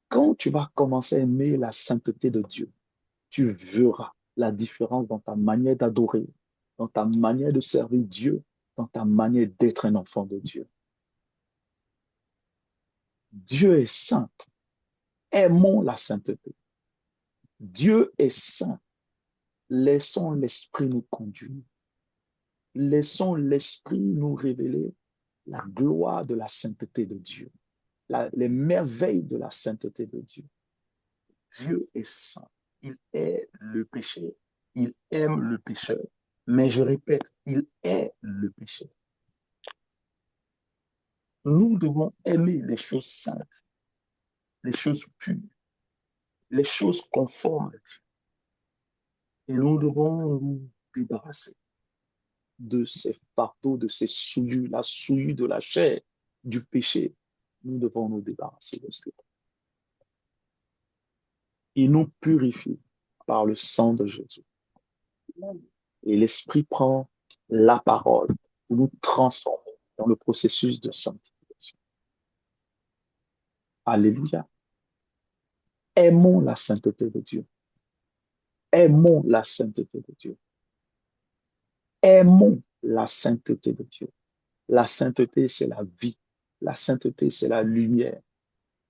Quand tu vas commencer à aimer la sainteté de Dieu, tu verras la différence dans ta manière d'adorer, dans ta manière de servir Dieu, dans ta manière d'être un enfant de Dieu. Dieu est saint. Aimons la sainteté. Dieu est saint. Laissons l'Esprit nous conduire. Laissons l'Esprit nous révéler la gloire de la sainteté de Dieu, les merveilles de la sainteté de Dieu. Dieu est saint. Il est le péché. Il aime le pécheur. Mais je répète, il est le péché. Nous devons aimer les choses saintes, les choses pures, les choses conformes à Dieu. Et nous devons nous débarrasser de ces fardeaux, de ces souillures, la souillure de la chair, du péché. Nous devons nous débarrasser de cela. Il nous purifie par le sang de Jésus. Et l'Esprit prend la parole pour nous transformer dans le processus de sanctification. Alléluia. Aimons la sainteté de Dieu. Aimons la sainteté de Dieu. Aimons la sainteté de Dieu. La sainteté, c'est la vie. La sainteté, c'est la lumière.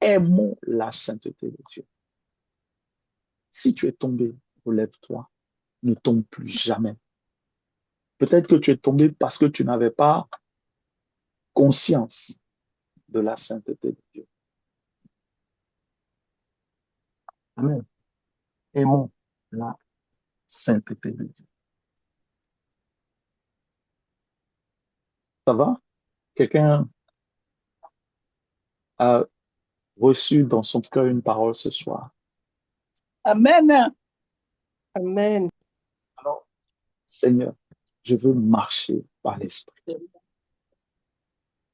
Aimons la sainteté de Dieu. Si tu es tombé, relève-toi. Ne tombe plus jamais. Peut-être que tu es tombé parce que tu n'avais pas conscience de la sainteté de Dieu. Amen. Aimons la sainteté de Dieu. Ça va? Quelqu'un a reçu dans son cœur une parole ce soir? Amen. Amen. Alors, Seigneur, je veux marcher par l'Esprit.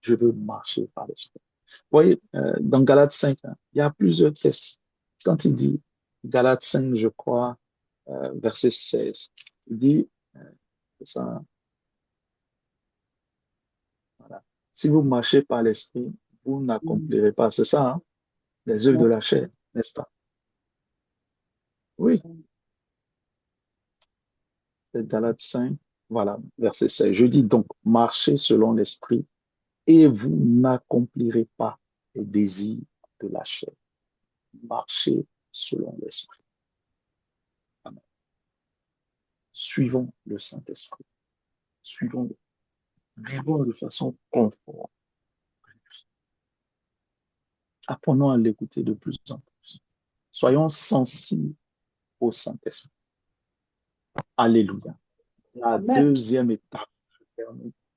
Je veux marcher par l'Esprit. Vous voyez, dans Galates 5, hein, il y a plusieurs textes. Quand il dit, Galates 5, je crois, verset 16, il dit, c'est ça, hein, voilà. Si vous marchez par l'Esprit, vous n'accomplirez pas, c'est ça, hein, les œuvres de la chair, n'est-ce pas? Oui, c'est Galates 5, voilà, verset 16. Je dis donc, marchez selon l'Esprit et vous n'accomplirez pas les désirs de la chair. Marchez selon l'Esprit. Amen. Suivons le Saint-Esprit. Suivons-le. Vivons de façon conforme. Apprenons à l'écouter de plus en plus. Soyons sensibles au Saint-Esprit. Alléluia. La deuxième étape,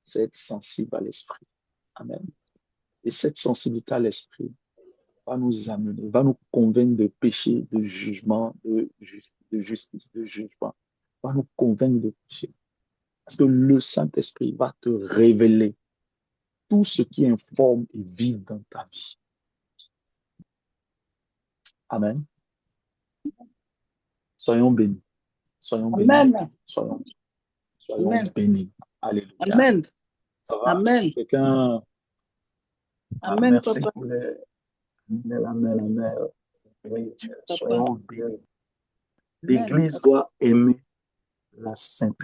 c'est être sensible à l'Esprit. Amen. Et cette sensibilité à l'Esprit va nous amener, va nous convaincre de péché, de jugement, de justice, de jugement. Va nous convaincre de péché. Parce que le Saint-Esprit va te révéler tout ce qui est informe et vide dans ta vie. Amen. Soyons bénis. Soyons bénis. Amen. Soyons Amen. bénis. Alléluia. Amen. Ça va? Amen. Quelqu'un. Amen, Merci papa. pour les. Amen. Oui, Papa. soyons bénis. Amen. L'Église doit aimer la sainteté.